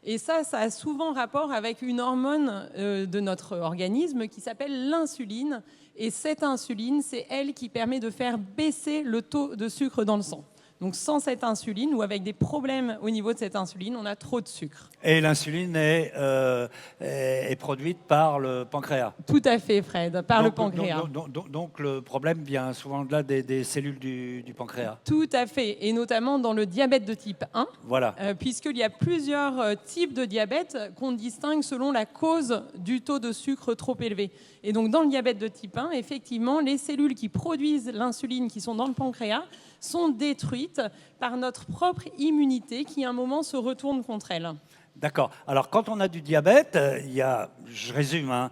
Et ça a souvent rapport avec une hormone de notre organisme qui s'appelle l'insuline. Et cette insuline, c'est elle qui permet de faire baisser le taux de sucre dans le sang. Donc sans cette insuline ou avec des problèmes au niveau de cette insuline, on a trop de sucre. Et l'insuline est produite par le pancréas. Tout à fait, Fred, par le pancréas. Donc le problème vient souvent de là des cellules du pancréas. Tout à fait, et notamment dans le diabète de type 1, voilà. Puisqu'il y a plusieurs types de diabète qu'on distingue selon la cause du taux de sucre trop élevé. Et donc dans le diabète de type 1, effectivement, les cellules qui produisent l'insuline qui sont dans le pancréas sont détruites par notre propre immunité qui, à un moment, se retourne contre elles. D'accord. Alors, quand on a du diabète, il y a, je résume,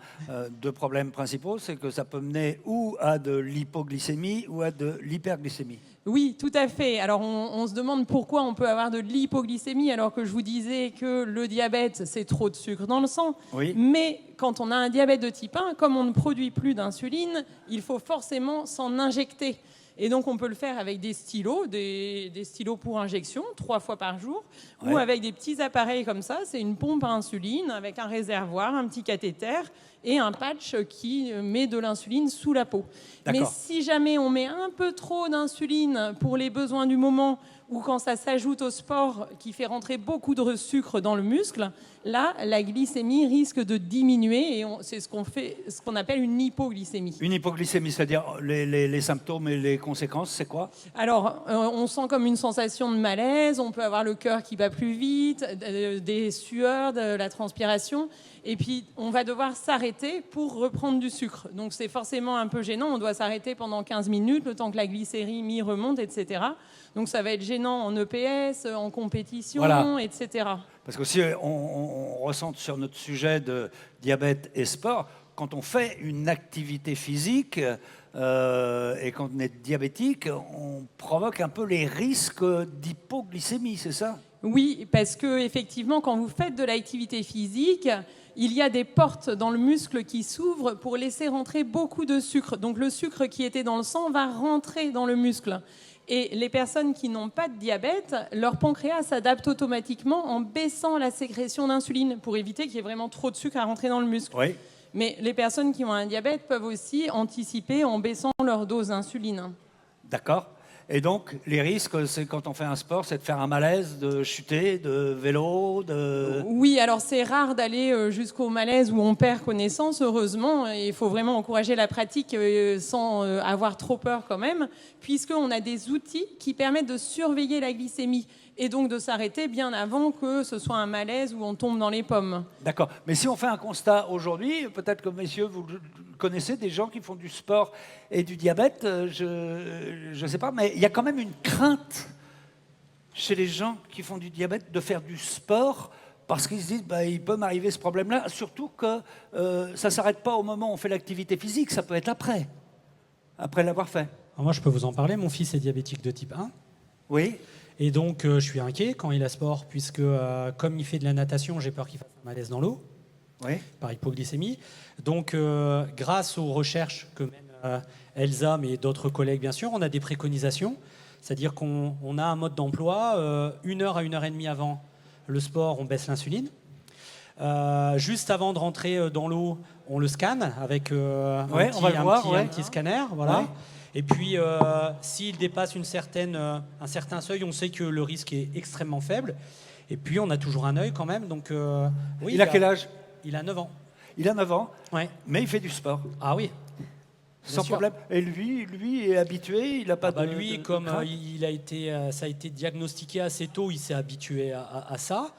deux problèmes principaux. C'est que ça peut mener ou à de l'hypoglycémie ou à de l'hyperglycémie. Oui, tout à fait. Alors, on se demande pourquoi on peut avoir de l'hypoglycémie alors que je vous disais que le diabète, c'est trop de sucre dans le sang. Oui. Mais quand on a un diabète de type 1, comme on ne produit plus d'insuline, il faut forcément s'en injecter. Et donc, on peut le faire avec des stylos, des stylos pour injection, 3 fois par jour, ou avec des petits appareils comme ça. C'est une pompe à insuline avec un réservoir, un petit cathéter et un patch qui met de l'insuline sous la peau. Mais si jamais on met un peu trop d'insuline pour les besoins du moment, ou quand ça s'ajoute au sport qui fait rentrer beaucoup de sucre dans le muscle, là, la glycémie risque de diminuer et c'est ce qu'on appelle une hypoglycémie. Une hypoglycémie, c'est-à-dire les symptômes et les conséquences, c'est quoi? Alors, on sent comme une sensation de malaise, on peut avoir le cœur qui bat plus vite, des sueurs, de la transpiration, et puis on va devoir s'arrêter pour reprendre du sucre. Donc c'est forcément un peu gênant, on doit s'arrêter pendant 15 minutes, le temps que la glycémie remonte, etc. Donc ça va être gênant en EPS, en compétition, etc. Parce que si on ressent sur notre sujet de diabète et sport, quand on fait une activité physique et quand on est diabétique, on provoque un peu les risques d'hypoglycémie, c'est ça? Oui, parce que effectivement, quand vous faites de l'activité physique, il y a des portes dans le muscle qui s'ouvrent pour laisser rentrer beaucoup de sucre. Donc le sucre qui était dans le sang va rentrer dans le muscle. Et les personnes qui n'ont pas de diabète, leur pancréas s'adapte automatiquement en baissant la sécrétion d'insuline pour éviter qu'il y ait vraiment trop de sucre à rentrer dans le muscle. Oui. Mais les personnes qui ont un diabète peuvent aussi anticiper en baissant leur dose d'insuline. D'accord. Et donc, les risques, c'est quand on fait un sport, c'est de faire un malaise, de chuter, de vélo, de... Oui, alors c'est rare d'aller jusqu'au malaise où on perd connaissance, heureusement. Il faut vraiment encourager la pratique sans avoir trop peur quand même, puisqu'on a des outils qui permettent de surveiller la glycémie et donc de s'arrêter bien avant que ce soit un malaise où on tombe dans les pommes. D'accord. Mais si on fait un constat aujourd'hui, peut-être que, messieurs, vous connaissez des gens qui font du sport et du diabète, je ne sais pas, mais il y a quand même une crainte chez les gens qui font du diabète de faire du sport parce qu'ils se disent il peut m'arriver ce problème-là, surtout que ça ne s'arrête pas au moment où on fait l'activité physique, ça peut être après l'avoir fait. Alors moi, je peux vous en parler. Mon fils est diabétique de type 1. Oui. Et donc, je suis inquiet quand il a sport, puisque comme il fait de la natation, j'ai peur qu'il fasse un malaise dans l'eau, par hypoglycémie. Donc, grâce aux recherches que mène Elsa, mais d'autres collègues, bien sûr, on a des préconisations. C'est-à-dire qu'on a un mode d'emploi, 1 heure à 1 heure et demie avant le sport, on baisse l'insuline. Juste avant de rentrer dans l'eau, on le scanne avec un petit scanner. Voilà. Ouais. Et puis, s'il dépasse un certain seuil, on sait que le risque est extrêmement faible. Et puis, on a toujours un œil quand même. Donc, oui, il a quel âge? Il a 9 ans. Il a 9 ans, ouais. Mais il fait du sport. Ah oui. Sans problème. Et lui est habitué, il n'a pas de... Lui, comme ça a été diagnostiqué assez tôt, il s'est habitué à ça.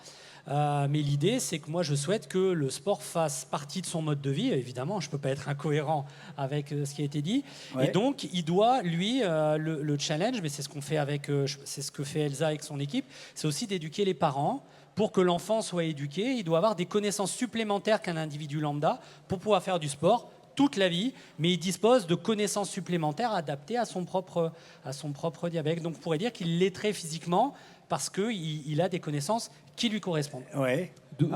Mais l'idée, c'est que moi, je souhaite que le sport fasse partie de son mode de vie. Évidemment, je ne peux pas être incohérent avec ce qui a été dit. Ouais. Et donc, il doit, lui, le challenge, mais c'est ce qu'on fait c'est ce que fait Elsa avec son équipe, c'est aussi d'éduquer les parents. Pour que l'enfant soit éduqué, il doit avoir des connaissances supplémentaires qu'un individu lambda pour pouvoir faire du sport toute la vie, mais il dispose de connaissances supplémentaires adaptées à son propre diabète. Donc, on pourrait dire qu'il l'est très physiquement parce qu'il a des connaissances qui lui correspondent. Ouais. D'où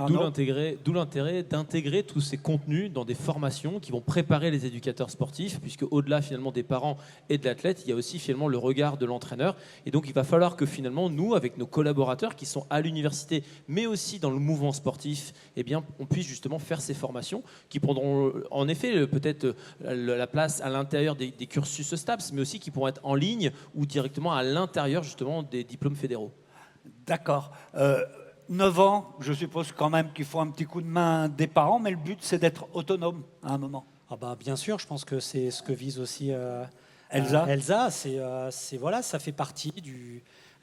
l'intérêt d'intégrer tous ces contenus dans des formations qui vont préparer les éducateurs sportifs, puisque au-delà finalement des parents et de l'athlète, il y a aussi finalement le regard de l'entraîneur. Et donc il va falloir que finalement nous, avec nos collaborateurs qui sont à l'université, mais aussi dans le mouvement sportif, eh bien, on puisse justement faire ces formations qui prendront en effet peut-être la place à l'intérieur des cursus STAPS, mais aussi qui pourront être en ligne ou directement à l'intérieur justement des diplômes fédéraux. D'accord. 9 ans, je suppose quand même qu'il faut un petit coup de main des parents, mais le but, c'est d'être autonome à un moment. Ah bah, bien sûr, je pense que c'est ce que vise aussi Elsa. Elsa, voilà, ça fait partie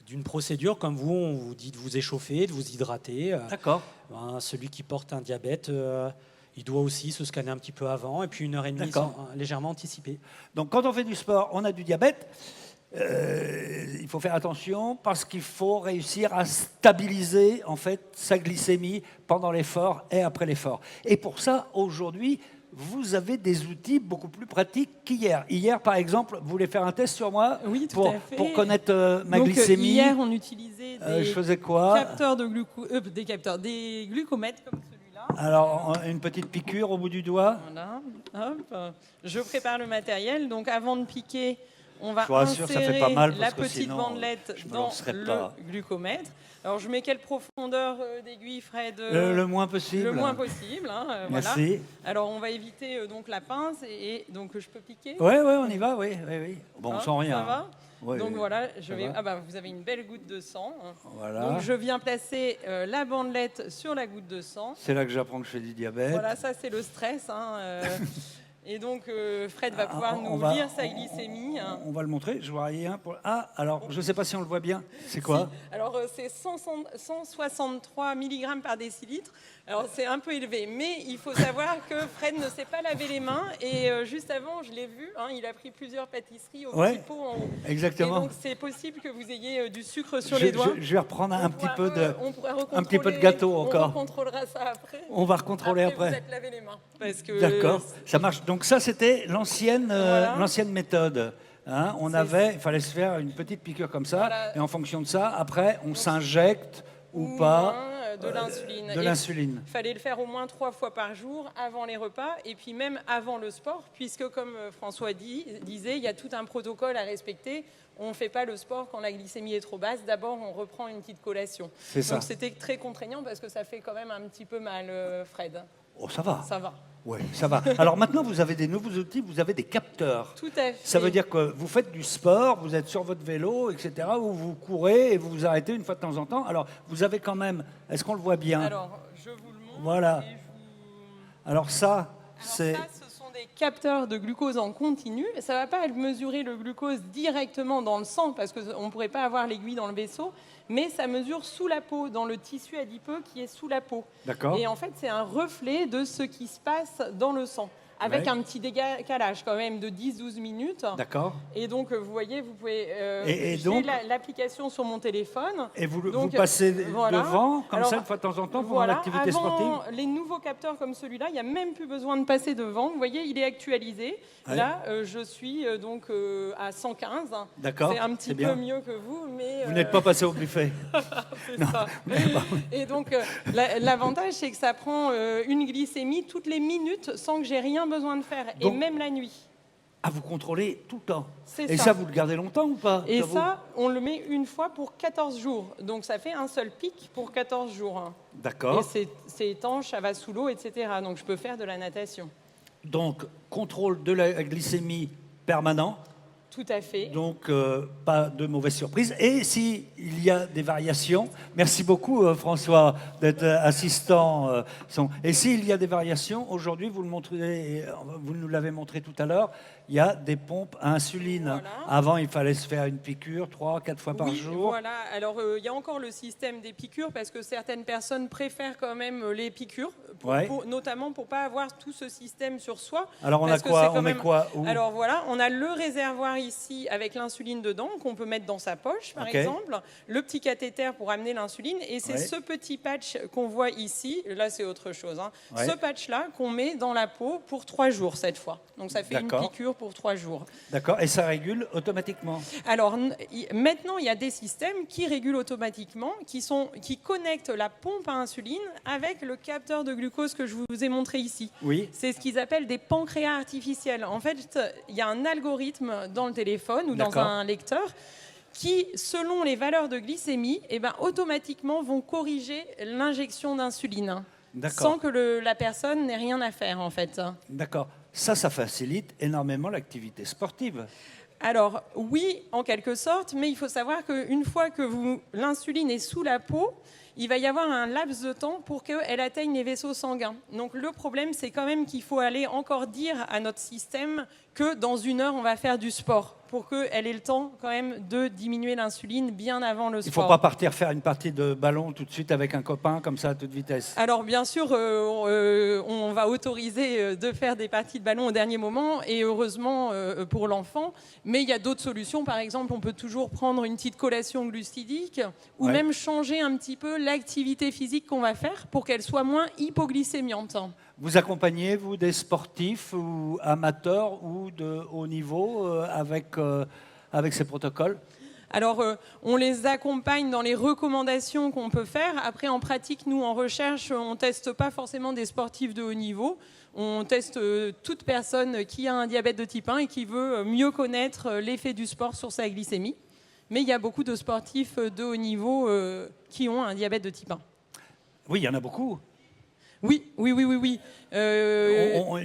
d'une procédure, comme vous, on vous dit de vous échauffer, de vous hydrater. D'accord. Celui qui porte un diabète, il doit aussi se scanner un petit peu avant, et puis 1 heure et demie légèrement anticipée. Donc quand on fait du sport, on a du diabète. Il faut faire attention parce qu'il faut réussir à stabiliser en fait sa glycémie pendant l'effort et après l'effort. Et pour ça, aujourd'hui, vous avez des outils beaucoup plus pratiques qu'hier. Hier, par exemple, vous voulez faire un test sur moi pour connaître ma glycémie. Hier, on utilisait je faisais quoi? Des glucomètres comme celui-là. Alors, une petite piqûre au bout du doigt. Voilà. Hop. Je prépare le matériel. Donc, avant de piquer, on va insérer ça fait pas mal la petite bandelette dans le glucomètre. Alors, je mets quelle profondeur d'aiguille, Fred? Le moins possible. Le moins possible. Merci. Voilà. Alors, on va éviter donc la pince et donc je peux piquer. Oui, on y va, oui. Bon, sans rien. Ça va. Ouais, donc voilà, vous avez une belle goutte de sang. Voilà. Donc je viens placer la bandelette sur la goutte de sang. C'est là que j'apprends que je fais du diabète. Voilà, ça c'est le stress. Et donc, Fred va pouvoir nous lire sa glycémie. On va le montrer. Je vois rien. Alors, je ne sais pas si on le voit bien. C'est quoi? Alors, c'est 163 mg par décilitre. Alors, c'est un peu élevé. Mais il faut savoir que Fred ne s'est pas lavé les mains. Et juste avant, je l'ai vu, il a pris plusieurs pâtisseries au petit pot en haut. Exactement. Et donc, c'est possible que vous ayez du sucre sur les doigts. Je vais reprendre un petit peu de gâteau encore. On recontrôlera ça après. On va recontrôler après. Vous êtes lavé les mains. D'accord, ça marche. Donc ça, c'était l'ancienne méthode. Il fallait se faire une petite piqûre comme ça, et en fonction de ça, après, on s'injecte ou pas de l'insuline. De l'insuline. Il fallait le faire au moins 3 fois par jour avant les repas, et puis même avant le sport, puisque comme François disait, il y a tout un protocole à respecter. On ne fait pas le sport quand la glycémie est trop basse. D'abord, on reprend une petite collation. C'est ça. Donc c'était très contraignant parce que ça fait quand même un petit peu mal, Fred. Oh, ça va. Ça va. Oui, ça va. Alors maintenant, vous avez des nouveaux outils, vous avez des capteurs. Tout à fait. Ça veut dire que vous faites du sport, vous êtes sur votre vélo, etc., ou vous courez et vous vous arrêtez une fois de temps en temps. Alors, vous avez quand même... Est-ce qu'on le voit bien? Alors, je vous le montre. Voilà. Et je vous- Alors ça, c'est... Ça, ce sont des capteurs de glucose en continu. Ça ne va pas mesurer le glucose directement dans le sang, parce qu'on ne pourrait pas avoir l'aiguille dans le vaisseau, mais ça mesure sous la peau, dans le tissu adipeux qui est sous la peau. D'accord. Et en fait, c'est un reflet de ce qui se passe dans le sang, avec Ouais. un petit décalage quand même de 10-12 minutes. D'accord. Et donc, vous voyez, vous pouvez... Et j'ai donc- l'application sur mon téléphone. Et vous Donc, passez voilà. devant, comme Alors, ça, une fois de temps en temps, pour voilà, l'activité sportive? avant les nouveaux capteurs comme celui-là, il n'y a même plus besoin de passer devant. Vous voyez, il est actualisé. Ouais. Là, je suis à 115. D'accord, C'est un c'est petit bien. peu mieux que vous, mais... Vous n'êtes pas passé au buffet. c'est ça. Et donc, l'avantage, c'est que ça prend une glycémie toutes les minutes sans que j'ai rien besoin de faire, Donc- et même la nuit. Ah, vous contrôlez tout le temps. C'est Et ça. ça, vous le gardez longtemps ou pas? Et vous ça, on le met une fois pour 14 jours. Donc, ça fait un seul pic pour 14 jours. Et D'accord. c'est étanche, ça va sous l'eau, etc. Donc, je peux faire de la natation. Donc, contrôle de la glycémie permanent. Tout à fait. Donc, pas de mauvaise surprise. Et s'il y a des variations, merci beaucoup François d'être assistant. Et s'il y a des variations, aujourd'hui, vous nous l'avez montré tout à l'heure, il y a des pompes à insuline. Voilà. Avant, il fallait se faire une piquure 3-4 fois par Oui, jour. voilà. Alors, il y a encore le système des piqûres parce que certaines personnes préfèrent quand même les piqûres, Ouais. notamment pour pas avoir tout ce système sur soi. Alors, on a Parce que quoi? c'est quand On met même- quoi où? Alors voilà, on a le réservoir ici avec l'insuline dedans qu'on peut mettre dans sa poche, par Ok. exemple, le petit cathéter pour amener l'insuline, et c'est Ouais. ce petit patch qu'on voit ici. Là, c'est autre chose. Hein. Ouais. Ce patch-là qu'on met dans la peau pour 3 jours cette fois. Donc ça fait une D'accord. piqûre pour 3 jours. D'accord. Et ça régule automatiquement. Alors maintenant, il y a des systèmes qui régulent automatiquement, qui connectent la pompe à insuline avec le capteur de glucose que je vous ai montré ici. Oui. C'est ce qu'ils appellent des pancréas artificiels. En fait, il y a un algorithme dans le téléphone ou dans D'accord. un lecteur qui, selon les valeurs de glycémie, automatiquement vont corriger l'injection d'insuline. D'accord. Sans que la personne n'ait rien à faire, en fait. D'accord. Ça facilite énormément l'activité sportive. Alors oui, en quelque sorte, mais il faut savoir qu'une fois que l'insuline est sous la peau, il va y avoir un laps de temps pour qu'elle atteigne les vaisseaux sanguins. Donc le problème, c'est quand même qu'il faut aller encore dire à notre système que dans 1 heure, on va faire du sport pour qu'elle ait le temps quand même de diminuer l'insuline bien avant le Il ne sport. faut pas partir faire une partie de ballon tout de suite avec un copain comme ça à toute vitesse. Alors bien sûr, on va autoriser de faire des parties de ballon au dernier moment, et heureusement pour l'enfant. Mais il y a d'autres solutions. Par exemple, on peut toujours prendre une petite collation glucidique ou Ouais. même changer un petit peu l'activité physique qu'on va faire pour qu'elle soit moins hypoglycémiante. Vous accompagnez, vous, des sportifs ou amateurs ou de haut niveau avec ces protocoles? Alors, on les accompagne dans les recommandations qu'on peut faire. Après, en pratique, nous, en recherche, on ne teste pas forcément des sportifs de haut niveau. On teste toute personne qui a un diabète de type 1 et qui veut mieux connaître l'effet du sport sur sa glycémie. Mais il y a beaucoup de sportifs de haut niveau qui ont un diabète de type 1. Oui, il y en a beaucoup. Oui. Il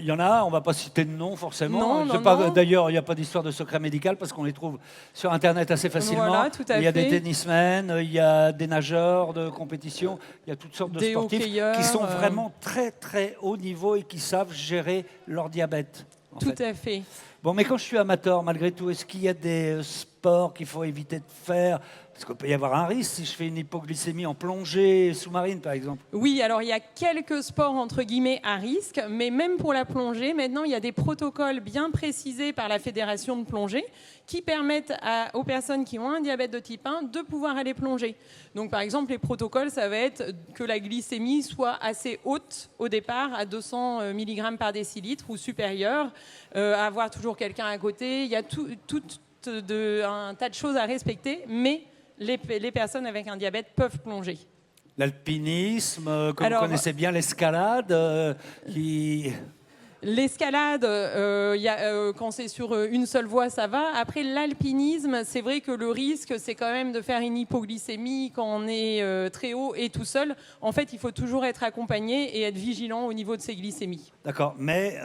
y en a, on ne va pas citer de nom forcément. Non, Je sais non, pas, non. d'ailleurs, il n'y a pas d'histoire de secret médical parce qu'on les trouve sur Internet assez facilement. Voilà, tout à Il y a des fait. tennismen, il y a des nageurs de compétition, il y a toutes sortes de Des sportifs hockeyeurs, qui sont vraiment très très haut niveau et qui savent gérer leur diabète. en Tout fait. à fait. Bon, mais quand je suis amateur, malgré tout, est-ce qu'il y a des sports qu'il faut éviter de faire? Parce qu'il peut y avoir un risque si je fais une hypoglycémie en plongée sous-marine, par exemple. Oui, alors il y a quelques sports entre guillemets à risque, mais même pour la plongée, maintenant il y a des protocoles bien précisés par la Fédération de plongée qui permettent aux personnes qui ont un diabète de type 1 de pouvoir aller plonger. Donc par exemple, les protocoles, ça va être que la glycémie soit assez haute au départ, à 200 mg par décilitre ou supérieure, avoir toujours quelqu'un à côté. Il y a un tas de choses à respecter, mais les personnes avec un diabète peuvent plonger. L'alpinisme, que Alors, vous connaissez bien, l'escalade, qui... L'escalade, quand c'est sur une seule voie, ça va. Après, l'alpinisme, c'est vrai que le risque, c'est quand même de faire une hypoglycémie quand on est très haut et tout seul. En fait, il faut toujours être accompagné et être vigilant au niveau de ses glycémies. D'accord, mais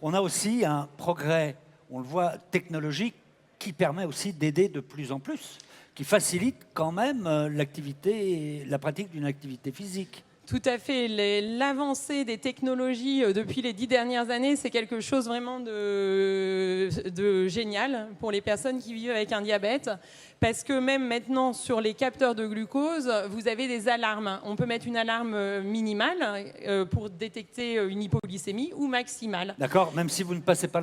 on a aussi un progrès, on le voit, technologique, qui permet aussi d'aider de plus en plus, qui facilite quand même la pratique d'une activité physique. Tout à fait. L'avancée des technologies depuis les 10 dernières années, c'est quelque chose vraiment de génial pour les personnes qui vivent avec un diabète. Parce que même maintenant, sur les capteurs de glucose, vous avez des alarmes. On peut mettre une alarme minimale pour détecter une hypoglycémie ou maximale. D'accord, même si vous ne passez pas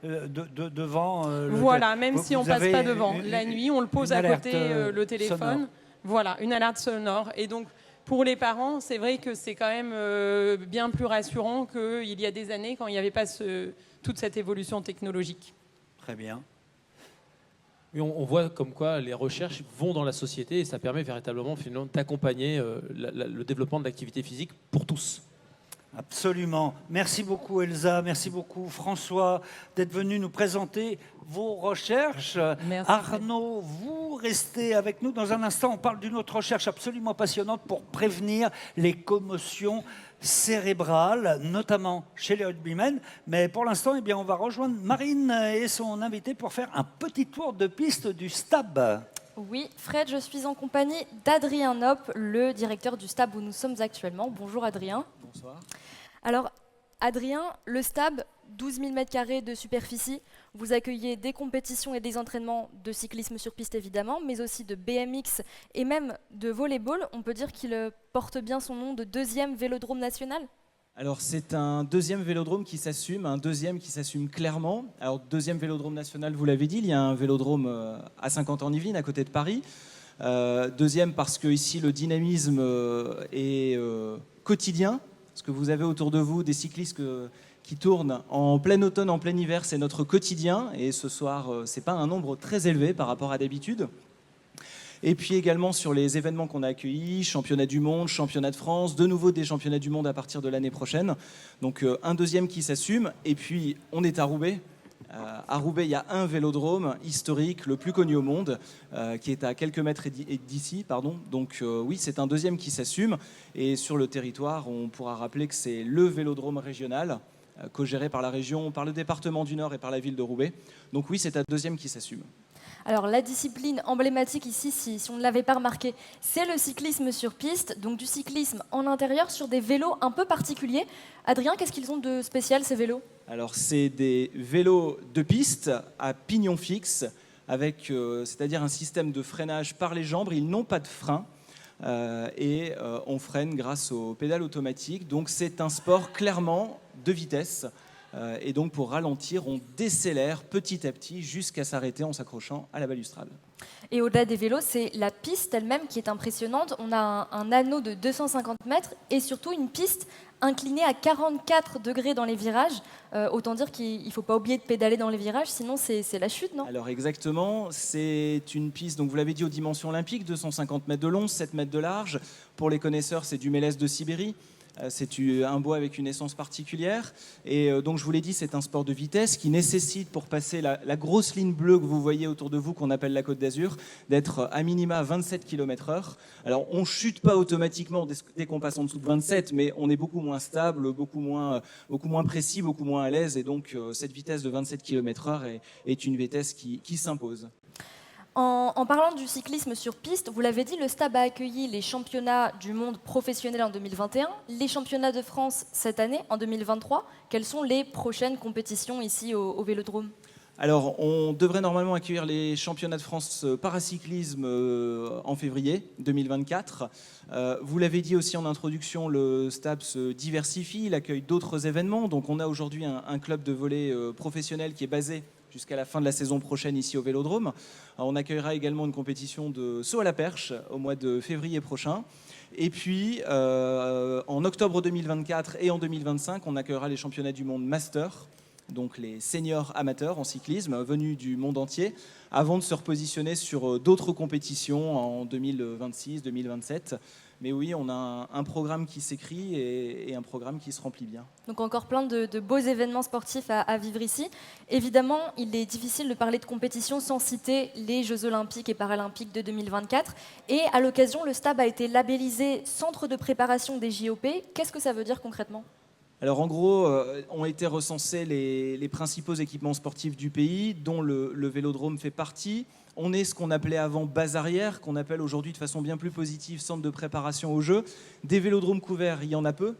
devant. Voilà, même si on ne passe pas devant. La nuit, on le pose à côté le téléphone. Sonore. Voilà, une alerte sonore. Et donc, pour les parents, c'est vrai que c'est quand même bien plus rassurant qu'il y a des années quand il n'y avait pas toute cette évolution technologique. Très bien. Et on voit comme quoi les recherches vont dans la société et ça permet véritablement finalement d'accompagner le développement de l'activité physique pour tous. Absolument. Merci beaucoup Elsa, merci beaucoup François d'être venu nous présenter vos recherches. Merci. Arnaud, vous restez avec nous. Dans un instant, on parle d'une autre recherche absolument passionnante pour prévenir les commotions cérébrales, notamment chez les rugbymen. Mais pour l'instant, on va rejoindre Marine et son invité pour faire un petit tour de piste du STAB. Oui, Fred, je suis en compagnie d'Adrien Nopp, le directeur du STAB où nous sommes actuellement. Bonjour Adrien. Bonsoir. Alors, Adrien, le STAB, 12 000 m² de superficie. Vous accueillez des compétitions et des entraînements de cyclisme sur piste évidemment, mais aussi de BMX et même de volleyball. On peut dire qu'il porte bien son nom de deuxième vélodrome national. Alors c'est un deuxième vélodrome qui s'assume, un deuxième qui s'assume clairement. Alors deuxième vélodrome national, vous l'avez dit, il y a un vélodrome à Saint-Quentin-en-Yvelines, à côté de Paris. Deuxième parce que ici le dynamisme est quotidien, parce que vous avez autour de vous des cyclistes qui tournent en plein automne, en plein hiver, c'est notre quotidien. Et ce soir, c'est pas un nombre très élevé par rapport à d'habitude. Et puis également sur les événements qu'on a accueillis, championnat du monde, championnat de France, de nouveau des championnats du monde à partir de l'année prochaine. Donc un deuxième qui s'assume. Et puis on est à Roubaix. À Roubaix, il y a un vélodrome historique, le plus connu au monde, qui est à quelques mètres d'ici. Donc oui, c'est un deuxième qui s'assume. Et sur le territoire, on pourra rappeler que c'est le vélodrome régional, co-géré par la région, par le département du Nord et par la ville de Roubaix. Donc oui, c'est un deuxième qui s'assume. Alors la discipline emblématique ici, si on ne l'avait pas remarqué, c'est le cyclisme sur piste, donc du cyclisme en intérieur sur des vélos un peu particuliers. Adrien, qu'est-ce qu'ils ont de spécial ces vélos ? Alors c'est des vélos de piste à pignon fixe, avec c'est-à-dire un système de freinage par les jambes. Ils n'ont pas de frein et on freine grâce aux pédales automatiques. Donc c'est un sport clairement de vitesse. Et donc pour ralentir, on décélère petit à petit jusqu'à s'arrêter en s'accrochant à la balustrade. Et au-delà des vélos, c'est la piste elle-même qui est impressionnante. On a un anneau de 250 mètres et surtout une piste inclinée à 44 degrés dans les virages. Autant dire qu'il ne faut pas oublier de pédaler dans les virages, sinon c'est la chute, non ? Alors exactement, c'est une piste, donc vous l'avez dit, aux dimensions olympiques, 250 mètres de long, 7 mètres de large. Pour les connaisseurs, c'est du mélèze de Sibérie. C'est un bois avec une essence particulière. Et donc, je vous l'ai dit, c'est un sport de vitesse qui nécessite, pour passer la grosse ligne bleue que vous voyez autour de vous, qu'on appelle la Côte d'Azur, d'être à minima 27 km/h. Alors, on ne chute pas automatiquement dès qu'on passe en dessous de 27, mais on est beaucoup moins stable, beaucoup moins précis, beaucoup moins à l'aise. Et donc, cette vitesse de 27 km/h est une vitesse qui s'impose. En parlant du cyclisme sur piste, vous l'avez dit, le STAB a accueilli les championnats du monde professionnel en 2021, les championnats de France cette année, en 2023. Quelles sont les prochaines compétitions ici au Vélodrome ? Alors, on devrait normalement accueillir les championnats de France paracyclisme en février 2024. Vous l'avez dit aussi en introduction, le STAB se diversifie, il accueille d'autres événements. Donc, on a aujourd'hui un club de volley professionnel qui est basé jusqu'à la fin de la saison prochaine ici au Vélodrome. On accueillera également une compétition de saut à la perche au mois de février prochain. Et puis, en octobre 2024 et en 2025, on accueillera les championnats du monde master, donc les seniors amateurs en cyclisme venus du monde entier, avant de se repositionner sur d'autres compétitions en 2026-2027. Mais oui, on a un programme qui s'écrit et un programme qui se remplit bien. Donc encore plein de beaux événements sportifs à vivre ici. Évidemment, il est difficile de parler de compétition sans citer les Jeux Olympiques et Paralympiques de 2024. Et à l'occasion, le STAB a été labellisé Centre de préparation des JOP. Qu'est-ce que ça veut dire concrètement ? Alors en gros, ont été recensés les principaux équipements sportifs du pays, dont le vélodrome fait partie. On est ce qu'on appelait avant base arrière, qu'on appelle aujourd'hui de façon bien plus positive centre de préparation aux Jeux. Des vélodromes couverts, il y en a peu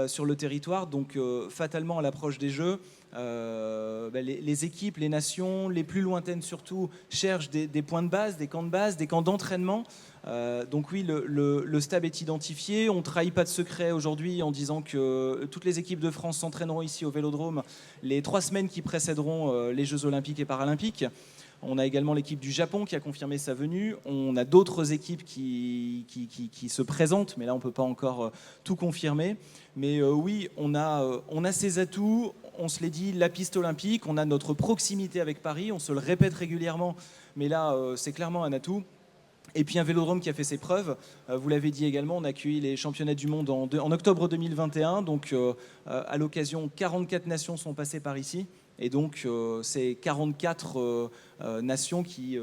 sur le territoire, donc fatalement à l'approche des Jeux, les équipes, les nations, les plus lointaines surtout, cherchent des points de base, des camps de base, des camps d'entraînement. Donc oui, le STAB est identifié. On ne trahit pas de secret aujourd'hui en disant que toutes les équipes de France s'entraîneront ici au Vélodrome les 3 semaines qui précéderont les Jeux Olympiques et Paralympiques. On a également l'équipe du Japon qui a confirmé sa venue. On a d'autres équipes qui se présentent, mais là on ne peut pas encore tout confirmer. Mais oui, on a ses atouts. On se l'est dit, la piste olympique, on a notre proximité avec Paris, on se le répète régulièrement, mais là c'est clairement un atout. Et puis un vélodrome qui a fait ses preuves. Vous l'avez dit également, on a accueilli les championnats du monde en octobre 2021. Donc à l'occasion, 44 nations sont passées par ici. Et donc c'est 44 nations qui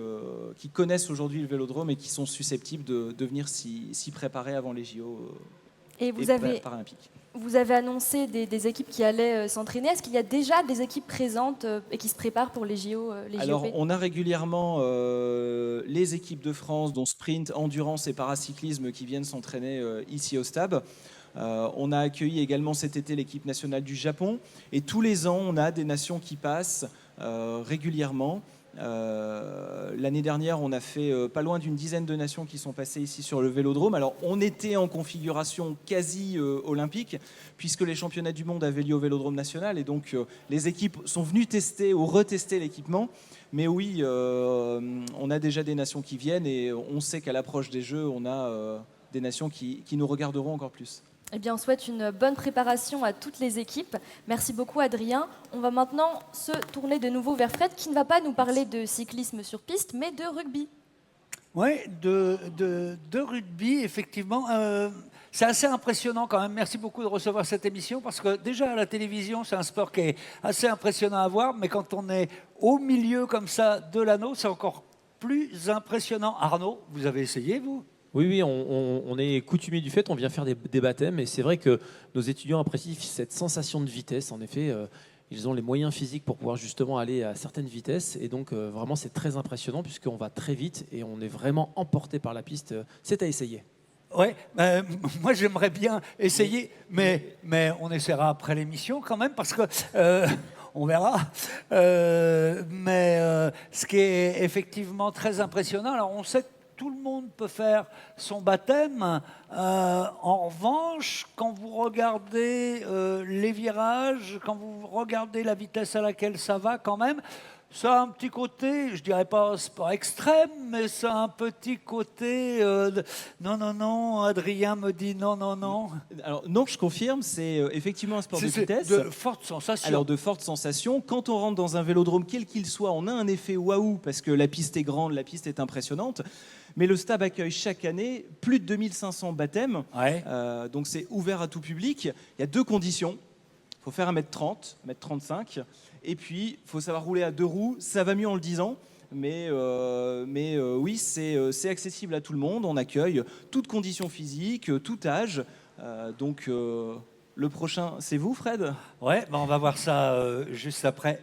connaissent aujourd'hui le vélodrome et qui sont susceptibles de venir s'y préparer avant les JO paralympiques. Vous avez annoncé des équipes qui allaient s'entraîner. Est-ce qu'il y a déjà des équipes présentes et qui se préparent pour les JO Alors, on a régulièrement les équipes de France, dont sprint, endurance et paracyclisme, qui viennent s'entraîner ici au STAB. On a accueilli également cet été l'équipe nationale du Japon. Et tous les ans, on a des nations qui passent régulièrement. L'année dernière, on a fait pas loin d'une dizaine de nations qui sont passées ici sur le vélodrome. Alors, on était en configuration quasi olympique, puisque les championnats du monde avaient lieu au Vélodrome national, et donc les équipes sont venues tester ou retester l'équipement. Mais oui, on a déjà des nations qui viennent, et on sait qu'à l'approche des Jeux, on a des nations qui nous regarderont encore plus. Eh bien, on souhaite une bonne préparation à toutes les équipes. Merci beaucoup, Adrien. On va maintenant se tourner de nouveau vers Fred, qui ne va pas nous parler de cyclisme sur piste, mais de rugby. Oui, de rugby, effectivement. C'est assez impressionnant quand même. Merci beaucoup de recevoir cette émission, parce que déjà à la télévision, c'est un sport qui est assez impressionnant à voir, mais quand on est au milieu comme ça de l'anneau, c'est encore plus impressionnant. Arnaud, vous avez essayé, vous ? Oui, on est coutumier du fait, on vient faire des baptêmes, et c'est vrai que nos étudiants apprécient cette sensation de vitesse. En effet, ils ont les moyens physiques pour pouvoir justement aller à certaines vitesses, et donc vraiment c'est très impressionnant puisqu'on va très vite et on est vraiment emporté par la piste. C'est à essayer. Oui, moi j'aimerais bien essayer, mais on essaiera après l'émission quand même, parce que... on verra. Mais ce qui est effectivement très impressionnant, alors on sait que tout le monde peut faire son baptême. En revanche, quand vous regardez les virages, quand vous regardez la vitesse à laquelle ça va quand même, ça a un petit côté, je dirais pas sport extrême, mais ça a un petit côté non, Adrien me dit non. Alors non, je confirme, c'est effectivement un sport de vitesse. De fortes sensations. Alors de fortes sensations. Quand on rentre dans un vélodrome, quel qu'il soit, on a un effet waouh, parce que la piste est grande, la piste est impressionnante. Mais le STAB accueille chaque année plus de 2500 baptêmes. Ouais. Donc c'est ouvert à tout public. Il y a 2 conditions. Il faut faire 1m30, 1m35. Et puis, il faut savoir rouler à 2 roues. Ça va mieux en le disant. Mais oui, c'est accessible à tout le monde. On accueille toutes conditions physiques, tout âge. Donc, le prochain, c'est vous, Fred ? Ouais, on va voir ça juste après.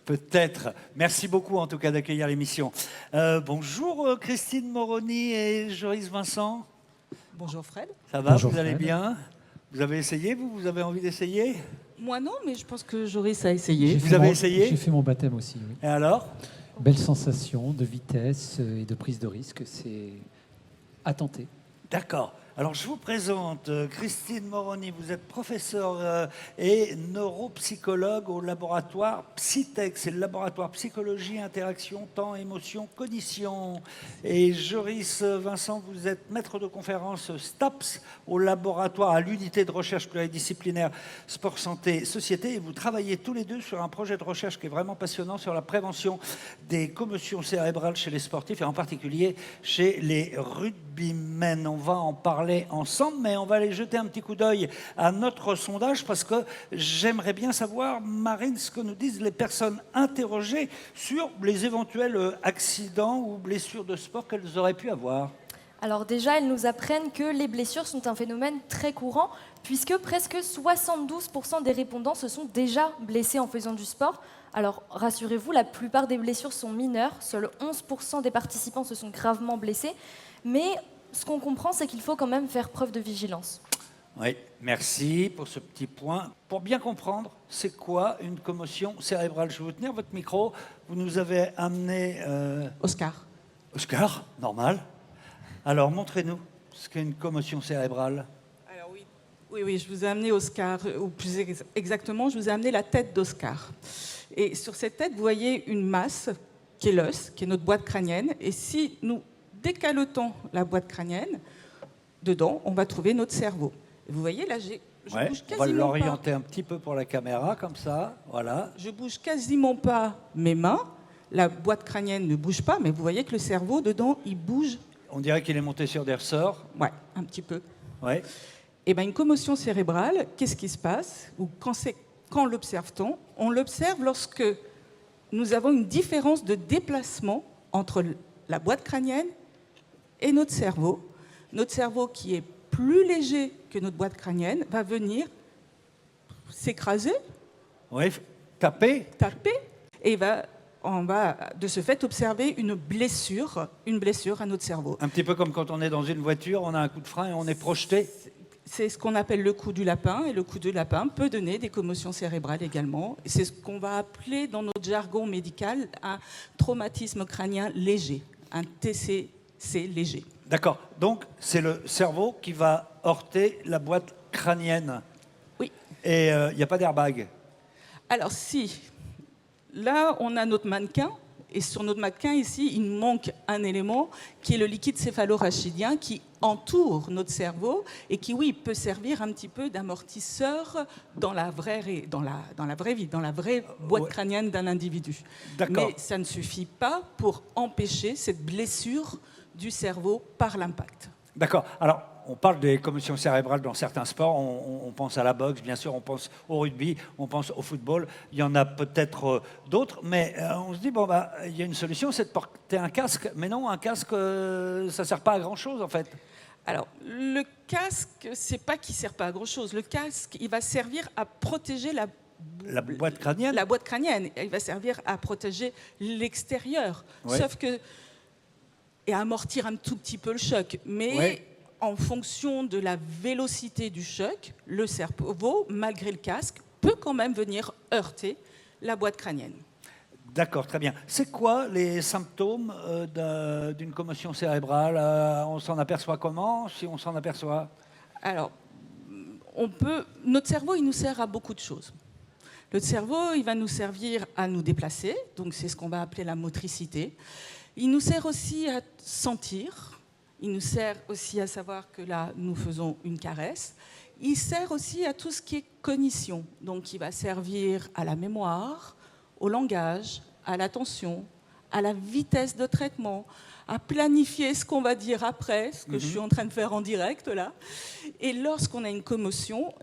Peut-être. Merci beaucoup, en tout cas, d'accueillir l'émission. Bonjour, Christine Moroni et Joris Vincent. Bonjour, Fred. Ça va, Bonjour, vous allez Fred. bien ? Vous avez essayé, vous avez envie d'essayer ? Moi non, mais je pense que Joris a essayé. Vous avez essayé ? J'ai fait mon baptême aussi, oui. Et alors ? Belle sensation de vitesse et de prise de risque, c'est à tenter. D'accord. Alors, je vous présente Christine Moroni. Vous êtes professeure et neuropsychologue au laboratoire Psytech. C'est le laboratoire psychologie, interaction, temps, émotion, cognition. Et Joris Vincent, vous êtes maître de conférence STAPS au laboratoire à l'unité de recherche pluridisciplinaire sport, santé, société. Et vous travaillez tous les deux sur un projet de recherche qui est vraiment passionnant sur la prévention des commotions cérébrales chez les sportifs et en particulier chez les rugbymen. On va en parler ensemble, mais on va aller jeter un petit coup d'œil à notre sondage parce que j'aimerais bien savoir, Marine, ce que nous disent les personnes interrogées sur les éventuels accidents ou blessures de sport qu'elles auraient pu avoir. Alors déjà, elles nous apprennent que les blessures sont un phénomène très courant, puisque presque 72% des répondants se sont déjà blessés en faisant du sport. Alors rassurez-vous, la plupart des blessures sont mineures, seuls 11% des participants se sont gravement blessés, mais ce qu'on comprend, c'est qu'il faut quand même faire preuve de vigilance. Oui, merci pour ce petit point. Pour bien comprendre, c'est quoi une commotion cérébrale? Je vais vous tenir votre micro. Vous nous avez amené... Oscar. Oscar, normal. Alors, montrez-nous ce qu'est une commotion cérébrale. Alors oui, je vous ai amené Oscar, ou plus exactement, je vous ai amené la tête d'Oscar. Et sur cette tête, vous voyez une masse qui est l'os, qui est notre boîte crânienne. Et si nous décaletons la boîte crânienne, dedans, on va trouver notre cerveau. Et vous voyez, là, je bouge quasiment pas. On va l'orienter un petit peu pour la caméra, comme ça, voilà. Je bouge quasiment pas mes mains. La boîte crânienne ne bouge pas, mais vous voyez que le cerveau, dedans, il bouge. On dirait qu'il est monté sur des ressorts. Ouais, un petit peu. Ouais. Et bien, une commotion cérébrale, qu'est-ce qui se passe? Ou quand l'observe-t-on? On l'observe lorsque nous avons une différence de déplacement entre la boîte crânienne et notre cerveau. Notre cerveau, qui est plus léger que notre boîte crânienne, va venir s'écraser. Oui, taper. Et on va de ce fait observer une blessure à notre cerveau. Un petit peu comme quand on est dans une voiture, on a un coup de frein et on est projeté. C'est ce qu'on appelle le coup du lapin, et le coup du lapin peut donner des commotions cérébrales également. C'est ce qu'on va appeler dans notre jargon médical un traumatisme crânien léger, un TCC léger. D'accord, donc c'est le cerveau qui va heurter la boîte crânienne. Oui. Et il n'y a pas d'airbag. Alors si, là on a notre mannequin, et sur notre mannequin ici, il manque un élément qui est le liquide céphalorachidien qui entoure notre cerveau et qui, oui, peut servir un petit peu d'amortisseur dans la vraie vie, dans la vraie boîte crânienne d'un individu. Mais ça ne suffit pas pour empêcher cette blessure du cerveau par l'impact. D'accord. Alors, on parle des commotions cérébrales dans certains sports. On pense à la boxe, bien sûr, on pense au rugby, on pense au football. Il y en a peut-être d'autres, mais on se dit, bon, bah, il y a une solution, c'est de porter un casque. Mais non, un casque, ça ne sert pas à grand-chose, en fait. Alors, le casque, c'est pas qu'il ne sert pas à grand-chose. Le casque, il va servir à protéger la boîte crânienne. La boîte crânienne. Il va servir à protéger l'extérieur. Ouais. Sauf que... et à amortir un tout petit peu le choc. Mais en fonction de la vélocité du choc, le cerveau, malgré le casque, peut quand même venir heurter la boîte crânienne. D'accord, très bien. C'est quoi les symptômes d'une commotion cérébrale? On s'en aperçoit comment, si on s'en aperçoit? Alors, notre cerveau, il nous sert à beaucoup de choses. Le cerveau, il va nous servir à nous déplacer, donc c'est ce qu'on va appeler la motricité. Il nous sert aussi à sentir, il nous sert aussi à savoir que là, nous faisons une caresse. Il sert aussi à tout ce qui est cognition, donc il va servir à la mémoire, au langage, à l'attention, à la vitesse de traitement, à planifier ce qu'on va dire après, ce que je suis en train de faire en direct là. Et lorsqu'on a une commotion,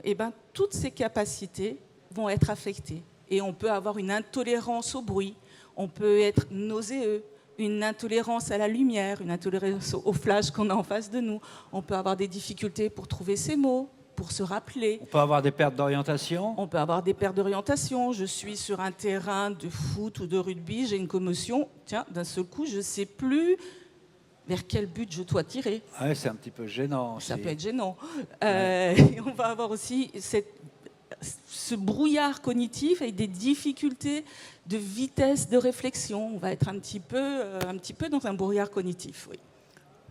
toutes ces capacités vont être affectées. Et on peut avoir une intolérance au bruit, on peut être nauséeux, une intolérance à la lumière, une intolérance au flash qu'on a en face de nous. On peut avoir des difficultés pour trouver ses mots, pour se rappeler. On peut avoir des pertes d'orientation. On peut avoir des pertes d'orientation. Je suis sur un terrain de foot ou de rugby, j'ai une commotion. Tiens, d'un seul coup, je ne sais plus vers quel but je dois tirer. Ouais, c'est un petit peu gênant. Ça peut être gênant. On va avoir aussi ce brouillard cognitif avec des difficultés de vitesse de réflexion. On va être un petit peu dans un brouillard cognitif, oui.